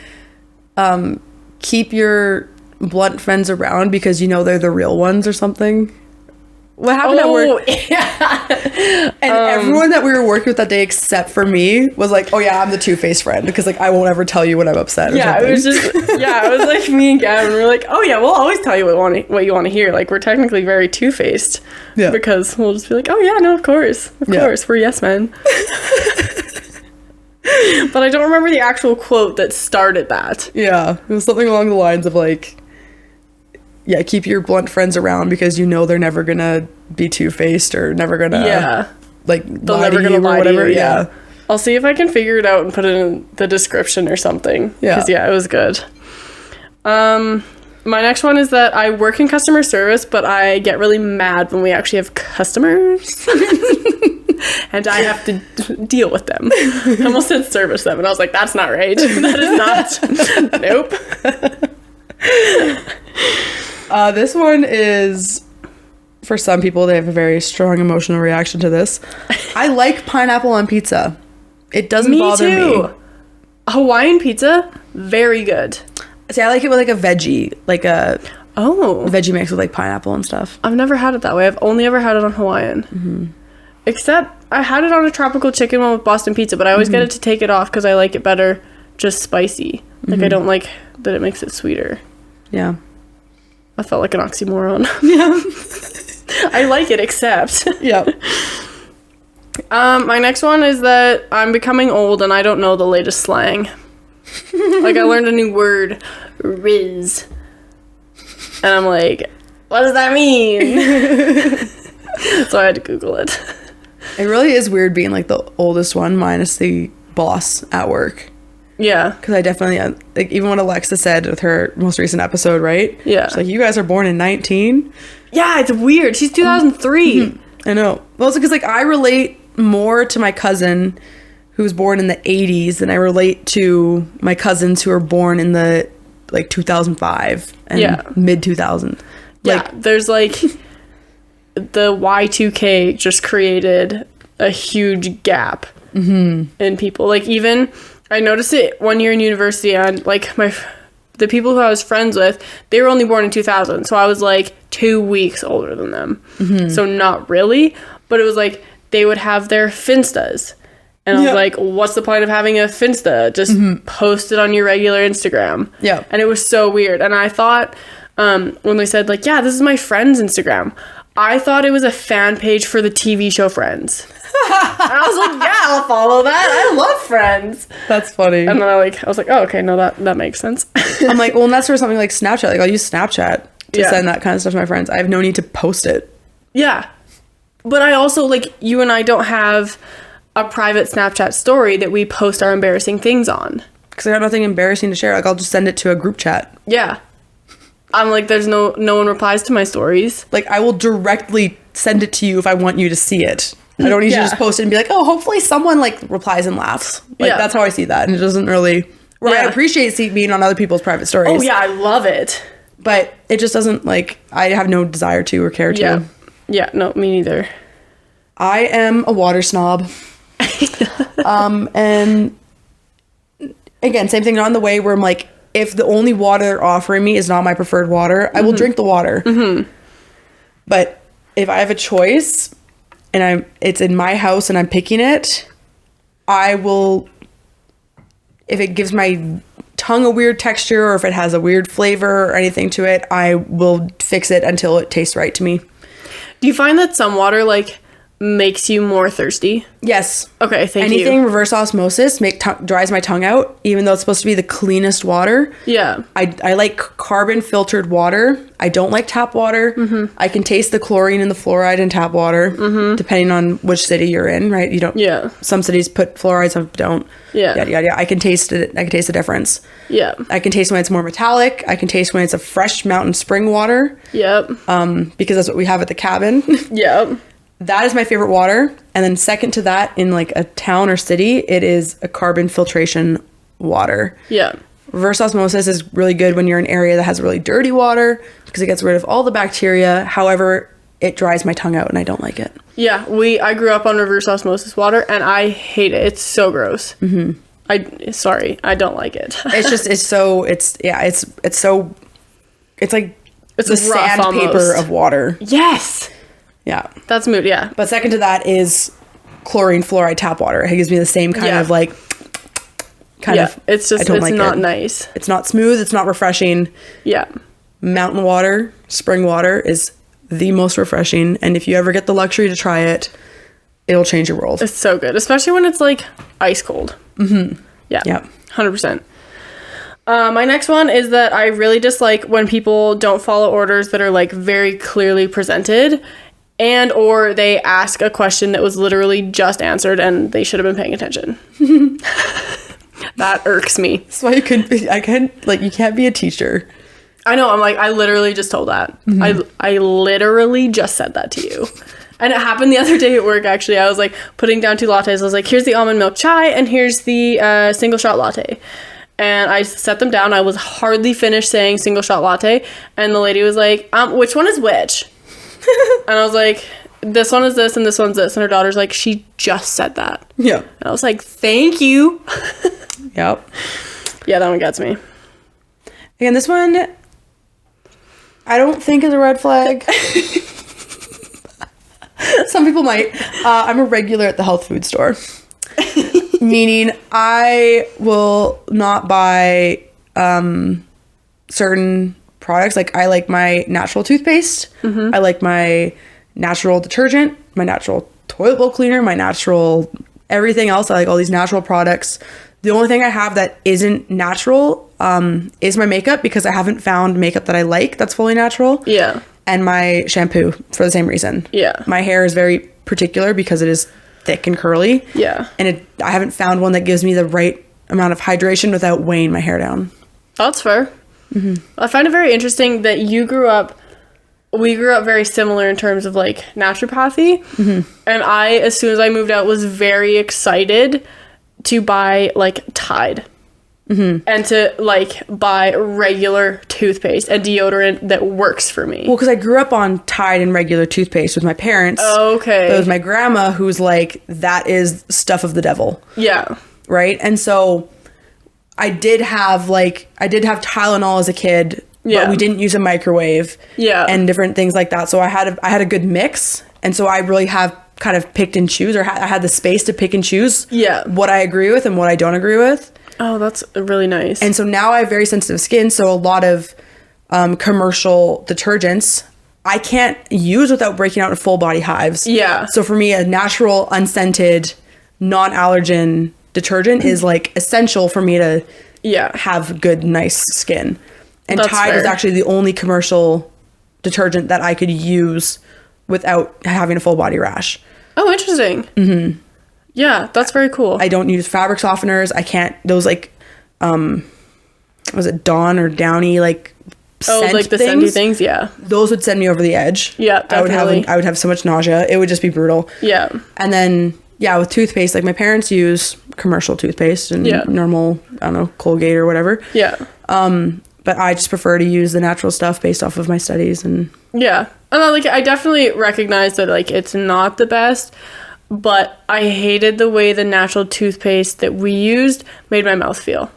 keep your blunt friends around because you know they're the real ones or something? What happened at work? Yeah. And everyone that we were working with that day except for me was like, oh yeah, I'm the two-faced friend because like I won't ever tell you when I'm upset or something. It was just it was like me and Gavin were like, oh yeah, we'll always tell you what you want to hear. Like we're technically very two-faced. Yeah. Because we'll just be like, oh yeah, no, of course, we're yes men. But I don't remember the actual quote that started that. Yeah, it was something along the lines of like, yeah, keep your blunt friends around because you know they're never gonna be two-faced or never gonna like lie to you or whatever. Yeah. I'll see if I can figure it out and put it in the description or something. Yeah. Because it was good. My next one is that I work in customer service, but I get really mad when we actually have customers. And I have to deal with them. I almost said service them, and I was like, that's not right. That is not. Nope. This one is, for some people, they have a very strong emotional reaction to this. I like pineapple on pizza. It doesn't bother me. Hawaiian pizza, very good. See, I like it with like a veggie, like a veggie mix with like pineapple and stuff. I've never had it that way. I've only ever had it on Hawaiian. Mm-hmm. Except I had it on a tropical chicken one with Boston pizza, but I always get it to take it off because I like it better just spicy. Like I don't like that it makes it sweeter. Yeah. I felt like an oxymoron. Yeah. I like it, except. Yeah. My next one is that I'm becoming old and I don't know the latest slang. Like I learned a new word, Riz. And I'm like, what does that mean? So I had to Google it. It really is weird being like the oldest one minus the boss at work. Yeah. Because I definitely, like, even what Alexa said with her most recent episode, right? Yeah. She's like, you guys are born in 19? Yeah, it's weird. She's 2003. Mm-hmm. I know. Well, it's because, like, I relate more to my cousin who was born in the 80s than I relate to my cousins who were born in the, like, 2005 and mid-2000. Like, there's, like... the Y2K just created a huge gap in people. Like, even I noticed it one year in university, and like the people who I was friends with, they were only born in 2000, so I was like 2 weeks older than them. So not really, but it was like they would have their Finstas, and I was like, what's the point of having a Finsta? Just post it on your regular Instagram. Yeah. And it was so weird. And I thought when they said like, yeah, this is my friend's Instagram, I thought it was a fan page for the TV show Friends. And I was like, yeah, I'll follow that. I love Friends. That's funny. And then I was like, oh, okay, no, that makes sense. I'm like, well, and that's for something like Snapchat. Like, I'll use Snapchat to send that kind of stuff to my friends. I have no need to post it. Yeah. But I also, like, you and I don't have a private Snapchat story that we post our embarrassing things on. Because I got nothing embarrassing to share. Like, I'll just send it to a group chat. Yeah. I'm like, there's no one replies to my stories. Like, I will directly send it to you if I want you to see it. I don't need to just post it and be like, oh, hopefully someone like replies and laughs. Like, that's how I see that. And it doesn't really, I appreciate being on other people's private stories. Oh yeah, I love it. But it just doesn't, like, I have no desire to or care to. Yeah, no, me neither. I am a water snob. And again, same thing on the way where I'm like, if the only water they're offering me is not my preferred water, I will drink the water. But if I have a choice and it's in my house and I'm picking it, I will, if it gives my tongue a weird texture or if it has a weird flavor or anything to it, I will fix it until it tastes right to me. Do you find that some water, like, makes you more thirsty? Yes. Okay, thank you. Anything reverse osmosis dries my tongue out, even though it's supposed to be the cleanest water. Yeah. I like carbon filtered water. I don't like tap water. I can taste the chlorine and the fluoride in tap water, depending on which city you're in, right? You don't. Yeah. Some cities put fluoride, some don't. Yeah. Yada, yada, yada. I can taste it. I can taste the difference. Yeah. I can taste when it's more metallic. I can taste when it's a fresh mountain spring water. Yep. Because that's what we have at the cabin. Yep. That is my favorite water. And then second to that, in like a town or city, it is a carbon filtration water. Yeah. Reverse osmosis is really good when you're in an area that has really dirty water because it gets rid of all the bacteria. However, it dries my tongue out and I don't like it. Yeah, I grew up on reverse osmosis water and I hate it. It's so gross. I don't like it. It's like It's the sandpaper of water. Yes. Yeah. That's mood, yeah. But second to that is chlorine fluoride tap water. It gives me the same kind of like it's just, it's not nice. It's not smooth. It's not refreshing. Yeah. Mountain water, spring water is the most refreshing. And if you ever get the luxury to try it, it'll change your world. It's so good, especially when it's like ice cold. Yeah. Yep. 100%. My next one is that I really dislike when people don't follow orders that are like very clearly presented and or they ask a question that was literally just answered and they should have been paying attention. That irks me. That's why you can't be a teacher. I know, I'm like, I literally just told that. I literally just said that to you. And it happened the other day at work, actually. I was like putting down 2 lattes. I was like, here's the almond milk chai and here's the single shot latte. And I set them down. I was hardly finished saying single shot latte. And the lady was like, which one is which? And I was like, this one is this and this one's this. And her daughter's like, she just said that. Yeah. And I was like, thank you. Yep. Yeah, that one gets me. Again, this one, I don't think is a red flag. Some people might. I'm a regular at the health food store. Meaning I will not buy certain products. Like I like my natural toothpaste. I like my natural detergent, my natural toilet bowl cleaner, my natural everything else. I like all these natural products. The only thing I have that isn't natural is my makeup because I haven't found makeup that I like that's fully natural. Yeah. And my shampoo for the same reason. Yeah. My hair is very particular because it is thick and curly. Yeah. And I haven't found one that gives me the right amount of hydration without weighing my hair down. That's fair. I find it very interesting that we grew up very similar in terms of like naturopathy. And as soon as I moved out, was very excited to buy like Tide. And to like buy regular toothpaste and deodorant that works for me. Well, because I grew up on Tide and regular toothpaste with my parents. Oh, okay. But it was my grandma who's like, that is stuff of the devil. Yeah. Right? And so I did have Tylenol as a kid, but we didn't use a microwave. Yeah. And different things like that. So I had a good mix. And so I really have kind of picked and choose, or I had the space to pick and choose what I agree with and what I don't agree with. Oh, that's really nice. And so now I have very sensitive skin, so a lot of commercial detergents I can't use without breaking out in full body hives. Yeah. So for me, a natural, unscented, non-allergen detergent is like essential for me to have good, nice skin. And that's Tide is actually the only commercial detergent that I could use without having a full body rash. Oh, interesting. Yeah, that's very cool. I don't use fabric softeners. I can't, those like, was it Dawn or Downy, like, scent like the things? scenty things, yeah. Those would send me over the edge. Yeah, definitely. I would have so much nausea. It would just be brutal. Yeah. And then, with toothpaste, like my parents use commercial toothpaste and normal, I don't know, Colgate or whatever. Yeah. But I just prefer to use the natural stuff based off of my studies and... Yeah. And I definitely recognize that, like, it's not the best, but I hated the way the natural toothpaste that we used made my mouth feel.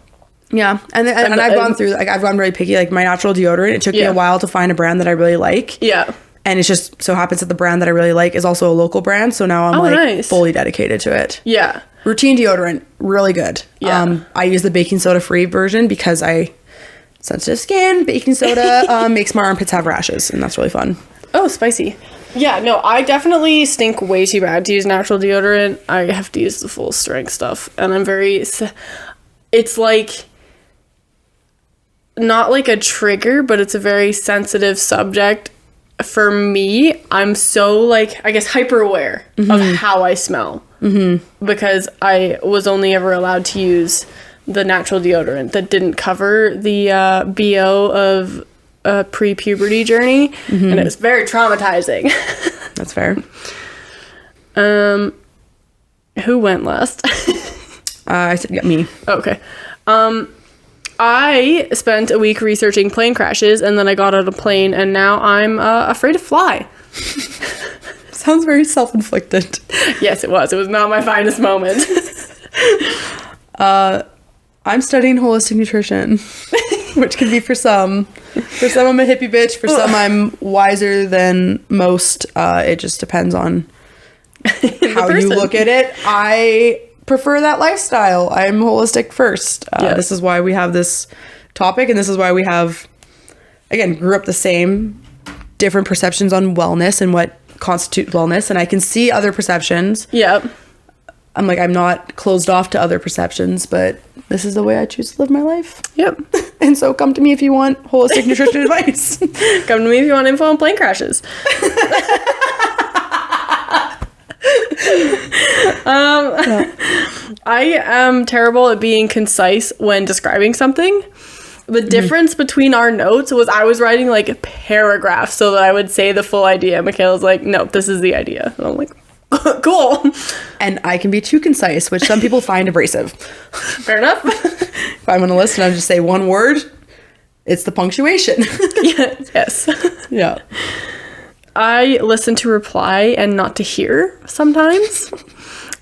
Yeah. And I've gone through, like, I've gone really picky. Like, my natural deodorant, it took me a while to find a brand that I really like. Yeah. And it just so happens that the brand that I really like is also a local brand. So now I'm fully dedicated to it. Yeah. Routine deodorant, really good. Yeah. I use the baking soda free version because sensitive skin. Baking soda makes my armpits have rashes, and that's really fun. Oh, spicy. Yeah, no, I definitely stink way too bad to use natural deodorant. I have to use the full strength stuff, and it's like not like a trigger, but it's a very sensitive subject for me. I'm so, like, I guess, hyper aware of how I smell, because I was only ever allowed to use the natural deodorant that didn't cover the BO of a pre-puberty journey, and it was very traumatizing. That's fair. Who went last? I said me. Okay. I spent a week researching plane crashes, and then I got on a plane, and now I'm afraid to fly. Sounds very self-inflicted. Yes, it was. It was not my finest moment. I'm studying holistic nutrition, which can be for some. For some, I'm a hippie bitch. For some, I'm wiser than most. It just depends on how you look at it. I prefer that lifestyle. I'm holistic first. Yes. This is why we have this topic, and this is why we have, again, grew up the same, different perceptions on wellness and what constitutes wellness, and I can see other perceptions. Yep. I'm like, I'm not closed off to other perceptions, but this is the way I choose to live my life. Yep. And so come to me if you want holistic nutrition advice. Come to me if you want info on plane crashes. I am terrible at being concise when describing something. The difference between our notes was I was writing like paragraphs so that I would say the full idea. Michaela's like, no, this is the idea. And I'm like, cool. And I can be too concise, which some people find abrasive. Fair enough. If I'm going to listen, I'll just say one word. It's the punctuation. Yes. Yeah. I listen to reply and not to hear sometimes.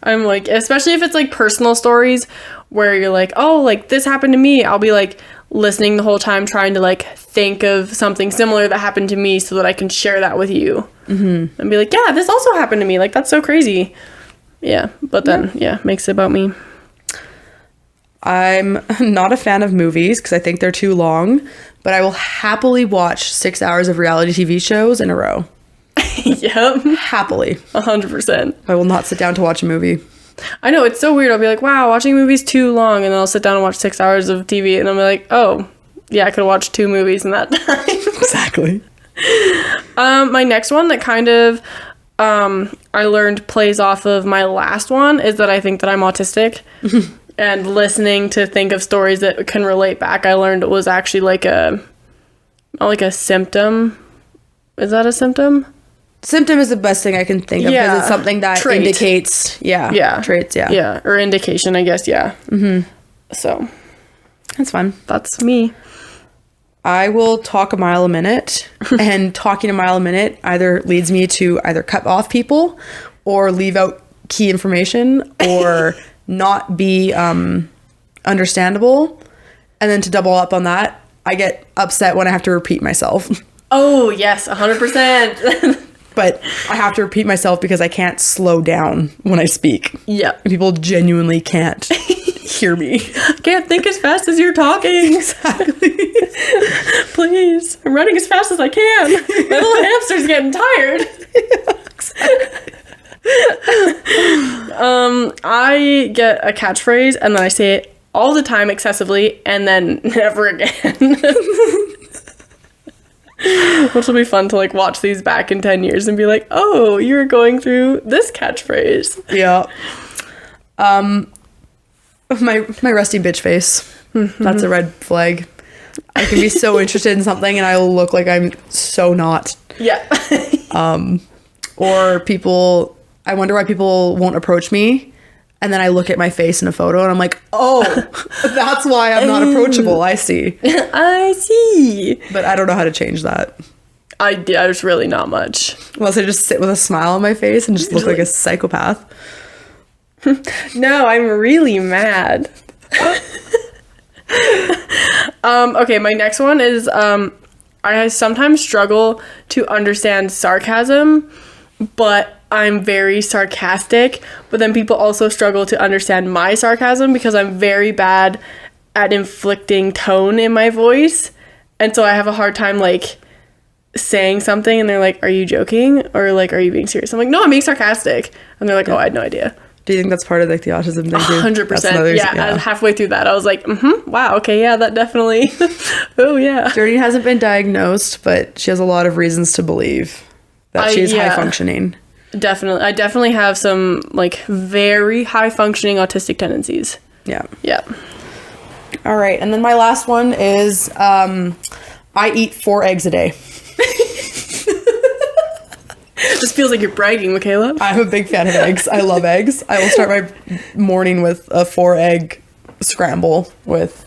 I'm like, especially if it's like personal stories where you're like, oh, like this happened to me. I'll be like listening the whole time, trying to like think of something similar that happened to me so that I can share that with you. Mm-hmm. And be like, yeah, this also happened to me. Like, that's so crazy. Yeah. But then, makes it about me. I'm not a fan of movies because I think they're too long, but I will happily watch 6 hours of reality TV shows in a row. Yep. Happily. 100%. I will not sit down to watch a movie. I know, it's so weird. I'll be like, wow, watching movies too long, and then I'll sit down and watch 6 hours of TV, and I'll be like, oh, yeah, I could have watched 2 movies in that time. Exactly. My next one that kind of I learned plays off of my last one is that I think that I'm autistic. And listening to think of stories that can relate back, I learned it was actually like a symptom. Is that a symptom? Symptom is the best thing I can think of because it's something that indicates, traits, Yeah, or indication, I guess, yeah. Mm-hmm. So, that's fun. That's me. I will talk a mile a minute, and talking a mile a minute either leads me to either cut off people or leave out key information or not be understandable. And then to double up on that, I get upset when I have to repeat myself. Oh, yes, 100%. But I have to repeat myself because I can't slow down when I speak. Yeah. People genuinely can't hear me. Can't think as fast as you're talking. Exactly. Please. I'm running as fast as I can. My little hamster's getting tired. I get a catchphrase and then I say it all the time excessively and then never again. Which will be fun to like watch these back in 10 years and be like, oh, you're going through this catchphrase. Yeah. My rusty bitch face. Mm-hmm. That's a red flag. I can be so interested in something and I will look like I'm so not. Yeah. Or people, I wonder why people won't approach me. And then I look at my face in a photo and I'm like, oh, that's why I'm not approachable. I see. I see. But I don't know how to change that. There's really not much. Unless I just sit with a smile on my face and just look like a psychopath. No, I'm really mad. Okay, my next one is I sometimes struggle to understand sarcasm, but I'm very sarcastic. But then people also struggle to understand my sarcasm because I'm very bad at inflicting tone in my voice. And so I have a hard time, like, saying something and they're like, are you joking? Or, like, are you being serious? I'm like, no, I'm being sarcastic. And they're like, oh, I had no idea. Do you think that's part of, like, the autism thing, too? 100%. Yeah, halfway through that, I was like, wow, okay, yeah, that definitely. Oh, yeah. Jordan hasn't been diagnosed, but she has a lot of reasons to believe that she's high functioning. Definitely. I definitely have some, like, very high functioning autistic tendencies. Yeah. Yeah. All right. And then my last one is I eat 4 eggs a day. This feels like you're bragging, Michaela. I'm a big fan of eggs. I love eggs. I will start my morning with a 4-egg scramble with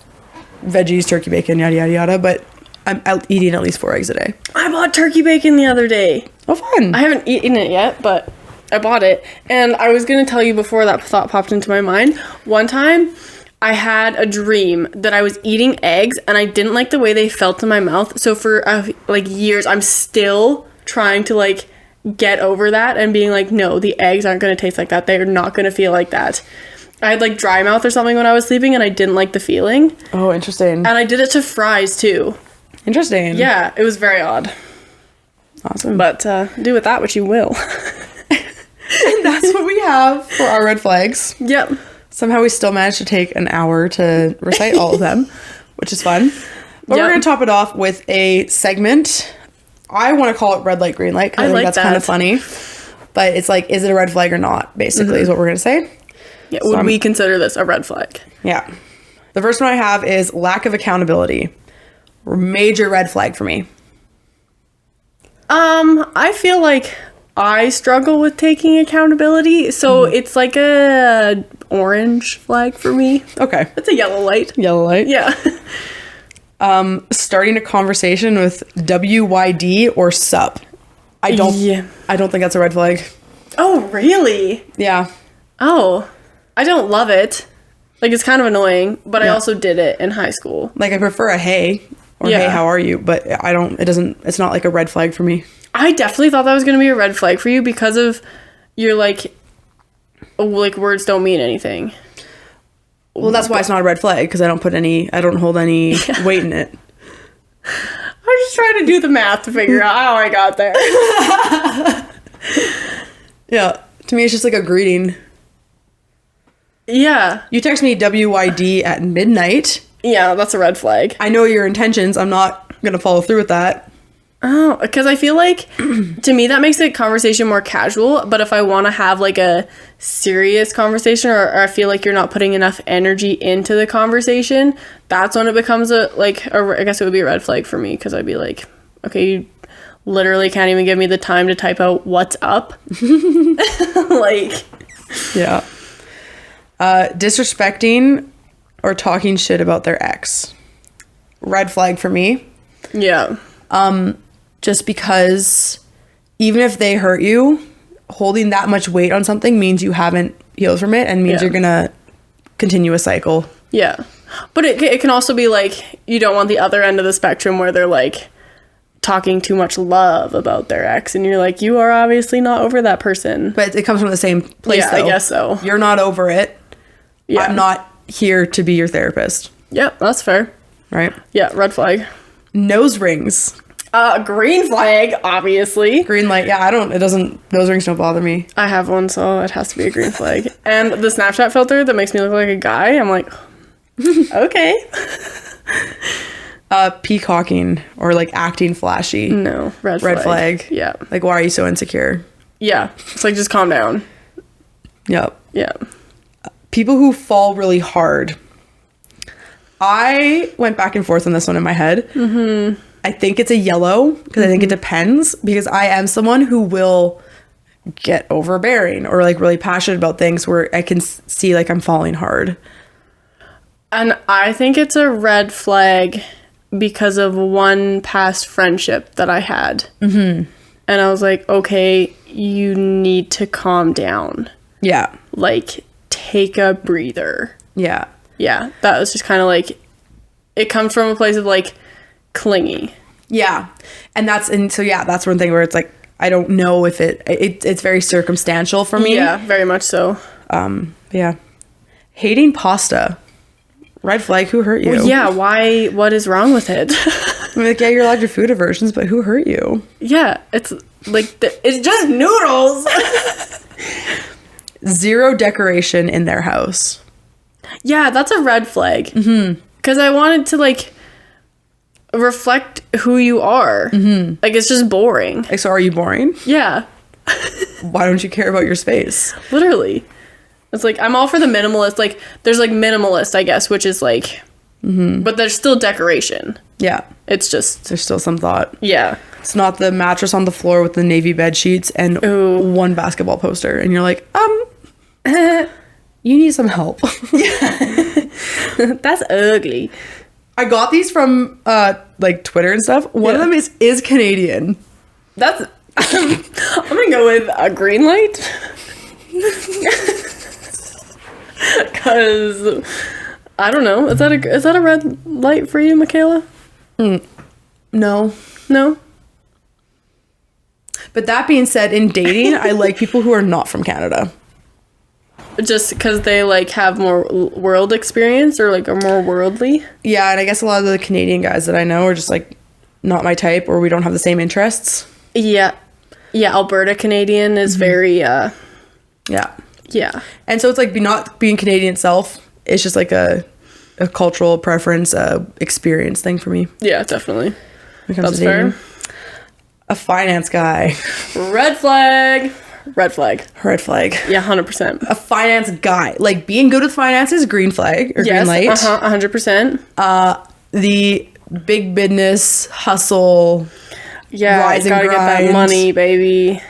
veggies, turkey bacon, yada, yada, yada. But I'm eating at least 4 eggs a day. I bought turkey bacon the other day. Oh, fun. I haven't eaten it yet, but I bought it. And I was going to tell you before that thought popped into my mind. One time, I had a dream that I was eating eggs, and I didn't like the way they felt in my mouth. So for, like, years, I'm still trying to, like, get over that and being like, no, the eggs aren't going to taste like that. They're not going to feel like that. I had, like, dry mouth or something when I was sleeping, and I didn't like the feeling. Oh, interesting. And I did it to fries, too. Interesting. Yeah, it was very odd. Awesome. But do with that what you will. And that's what we have for our red flags. Yep. Somehow we still managed to take an hour to recite all of them, which is fun. But we're going to top it off with a segment. I want to call it red light, green light, because I think that's kind of funny. But it's like, is it a red flag or not, basically, is what we're going to say. Yeah, would we consider this a red flag? Yeah. The first one I have is lack of accountability. Major red flag for me. I feel like I struggle with taking accountability, so it's like a orange flag for me. Okay. It's a yellow light. Yellow light. Yeah. Starting a conversation with WYD or sup. I don't think that's a red flag. Oh, really? Yeah. Oh, I don't love it. Like, it's kind of annoying, but I also did it in high school. Like, I prefer a hey or hey, how are you? But it's not like a red flag for me. I definitely thought that was going to be a red flag for you because of your, like words don't mean anything. Well, that's why it's not a red flag, because I don't hold any weight in it. I'm just trying to do the math to figure out how I got there. Yeah. To me, it's just like a greeting. Yeah. You text me WYD at midnight. Yeah, that's a red flag. I know your intentions. I'm not going to follow through with that. Oh, because I feel like, to me, that makes the conversation more casual. But if I want to have, like, a serious conversation, or I feel like you're not putting enough energy into the conversation, that's when it becomes I guess it would be a red flag for me, because I'd be like, okay, you literally can't even give me the time to type out what's up. Like. Yeah. Disrespecting or talking shit about their ex. Red flag for me. Yeah. Just because even if they hurt you, holding that much weight on something means you haven't healed from it, and means you're gonna continue a cycle. Yeah. But it can also be like, you don't want the other end of the spectrum where they're like talking too much love about their ex, and you're like, you are obviously not over that person. But it comes from the same place, though. I guess so. You're not over it. Yeah. I'm not here to be your therapist. Yep, that's fair. Right? Yeah, red Nose rings. Green flag, obviously. Green light. Yeah, nose rings don't bother me. I have one, so it has to be a green flag. And the Snapchat filter that makes me look like a guy, I'm like, okay. Peacocking or like acting flashy. No, red flag. Yeah. Like, why are you so insecure? Yeah. It's like, just calm down. Yep. Yeah. People who fall really hard. I went back and forth on this one in my head. Mm-hmm. I think it's a yellow, because I think it depends, because I am someone who will get overbearing or like really passionate about things where I can see like I'm falling hard. And I think it's a red flag because of one past friendship that I had. Mm-hmm. And I was like, okay, you need to calm down. Yeah. Like, take a breather. Yeah. Yeah. That was just kind of like, it comes from a place of like clingy. Yeah. And that's one thing where it's like, I don't know if it's very circumstantial for me. Yeah, very much so. Yeah. Hating pasta. Red flag, who hurt you? Well, yeah, why? What is wrong with it? I mean, like, yeah, you're allowed your food aversions, but who hurt you? Yeah, it's like, it's just noodles. Zero decoration in their house. Yeah, that's a red flag. Mm-hmm. Because I wanted to, like, reflect who you are. Mm-hmm. Like, it's just boring. Like, so are you boring? Yeah. Why don't you care about your space? Literally. It's like, I'm all for the minimalist. Like, there's, like, minimalist, I guess, which is, like... Mm-hmm. But there's still decoration. Yeah. It's just... There's still some thought. Yeah. It's not the mattress on the floor with the navy bed sheets and one basketball poster. And you're like, you need some help. That's ugly. I got these from, like, Twitter and stuff. One of them is Canadian. That's... I'm gonna go with a green light. Because I don't know. Is that a red light for you, Michaela? No. No. But that being said, in dating, I like people who are not from Canada. Just because they like have more world experience or like are more worldly. Yeah, and I guess a lot of the Canadian guys that I know are just like not my type, or we don't have the same interests. Yeah. Yeah, Alberta Canadian is very Yeah. Yeah. And so it's like not being Canadian itself. It's just like a cultural preference, experience thing for me. Yeah, definitely. That's fair. A finance guy. Red flag. Red flag. Red flag. Yeah, 100%. A finance guy. Like, being good with finances, green flag or green light. 100%. The big business, hustle, rise and gotta grind. get that money, baby.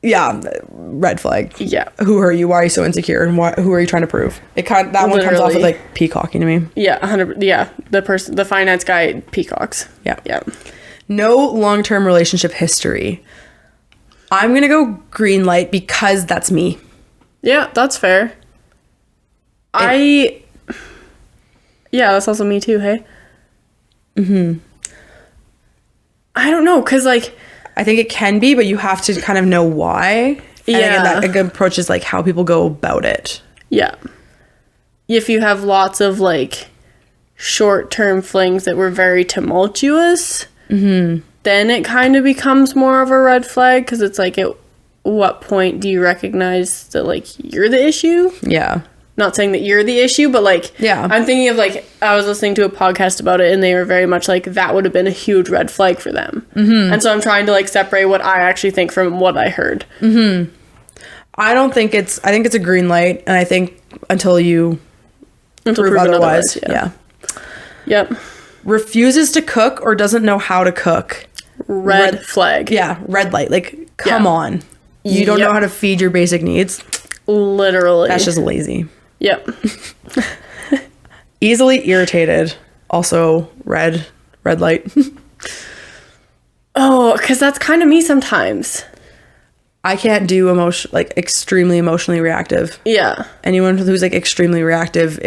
Yeah, red flag. Yeah. Who are you? Why are you so insecure? And who are you trying to prove? That one comes off with like peacocking to me. Yeah, 100%. Yeah, the finance guy peacocks. Yeah. Yeah. No long-term relationship history. I'm gonna go green light because that's me. Yeah, that's fair. Yeah, that's also me too. Hey. I don't know, cause like. I think it can be, but you have to kind of know why. And again, that again, approach is like how people go about it. Yeah. If you have lots of like short-term flings that were very tumultuous, then it kind of becomes more of a red flag, because it's like, at what point do you recognize that like you're the issue? Yeah. Not saying that you're the issue, but like, yeah, I'm thinking of like, I was listening to a podcast about it and they were very much like, that would have been a huge red flag for them. And so I'm trying to like separate what I actually think from what I heard. I think it's a green light, and I think until prove otherwise. Yeah. Yep. Refuses to cook or doesn't know how to cook. Red flag. Yeah. Red light. Like, come on. You don't know how to feed your basic needs. Literally. That's just lazy. Yep. Easily irritated. Also red light. Oh, because that's kind of me sometimes. I can't do extremely emotionally reactive. Yeah. Anyone who's like extremely reactive,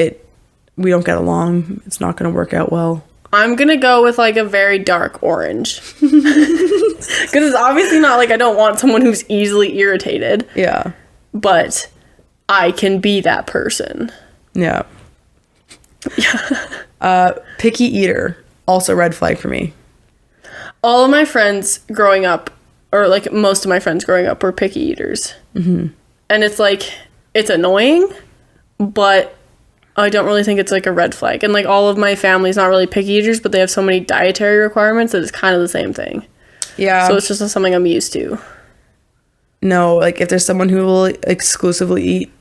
we don't get along. It's not going to work out well. I'm going to go with like a very dark orange. Because it's obviously not like I don't want someone who's easily irritated. Yeah. But I can be that person. Yeah. Picky eater. Also red flag for me. All of my friends growing up, or like most of my friends growing up, were picky eaters. And it's like, it's annoying, but I don't really think it's like a red flag. And like all of my family's not really picky eaters, but they have so many dietary requirements that it's kind of the same thing. Yeah. So it's just something I'm used to. No, like if there's someone who will exclusively eat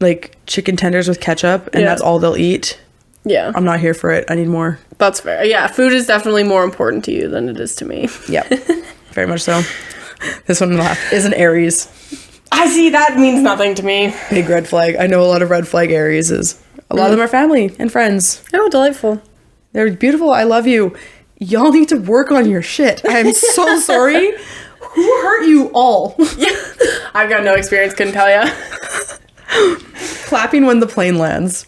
like chicken tenders with ketchup and that's all they'll eat. Yeah. I'm not here for it. I need more. That's fair. Yeah, food is definitely more important to you than it is to me. Yep. Very much so. This one is an Aries. I see, that means nothing to me. Big red flag. I know a lot of red flag Aries is. A lot of them are family and friends. Oh, delightful. They're beautiful. I love you. Y'all need to work on your shit. I'm so sorry. Who hurt you all? Yeah. I've got no experience, couldn't tell ya. Clapping when the plane lands.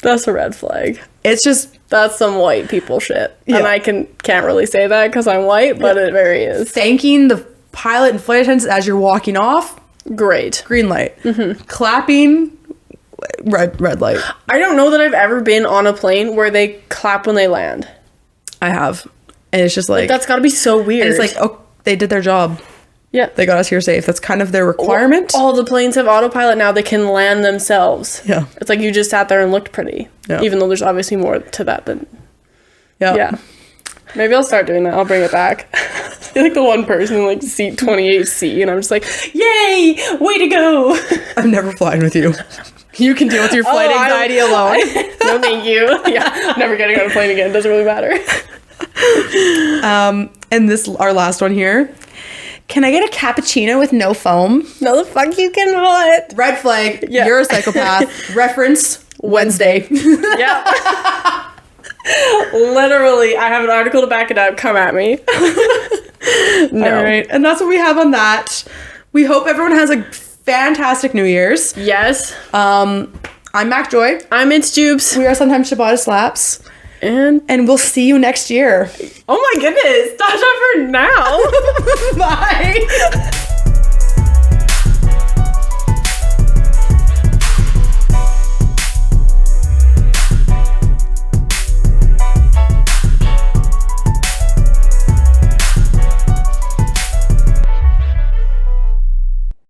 That's a red flag. It's just That's some white people shit. Yeah. And I can't really say that because I'm white, but it very is. Thanking the pilot and flight attendants as you're walking off, Great. green light. Clapping, red light. I don't know that I've ever been on a plane where they clap when they land. I have. And it's just like That's got to be so weird. and it's like, oh, they did their job. yeah. They got us here safe. That's kind of their requirement. All the planes have autopilot now. They can land themselves. Yeah. It's like you just sat there and looked pretty. Yeah. Even though there's obviously more to that than... Yeah. Yeah. Maybe I'll start doing that. I'll bring it back. Be like the one person in like seat 28C, and I'm just like, yay, way to go. I'm never flying with you. You can deal with your flight anxiety alone. No, thank you. Yeah, never getting on a plane again. Doesn't really matter. And this, our last one here. Can I get a cappuccino with no foam? No, the fuck you can what? Red flag. Yeah. You're a psychopath. Reference Wednesday. Yeah. Literally, I have an article to back it up. Come at me. No. All right. And that's what we have on that. We hope everyone has a fantastic New Year's. Yes. I'm Mak Joy. I'm Mak Jubes. We are sometimes Ciabatta Slaps. And And we'll see you next year. oh my goodness, Tasha for now. Bye.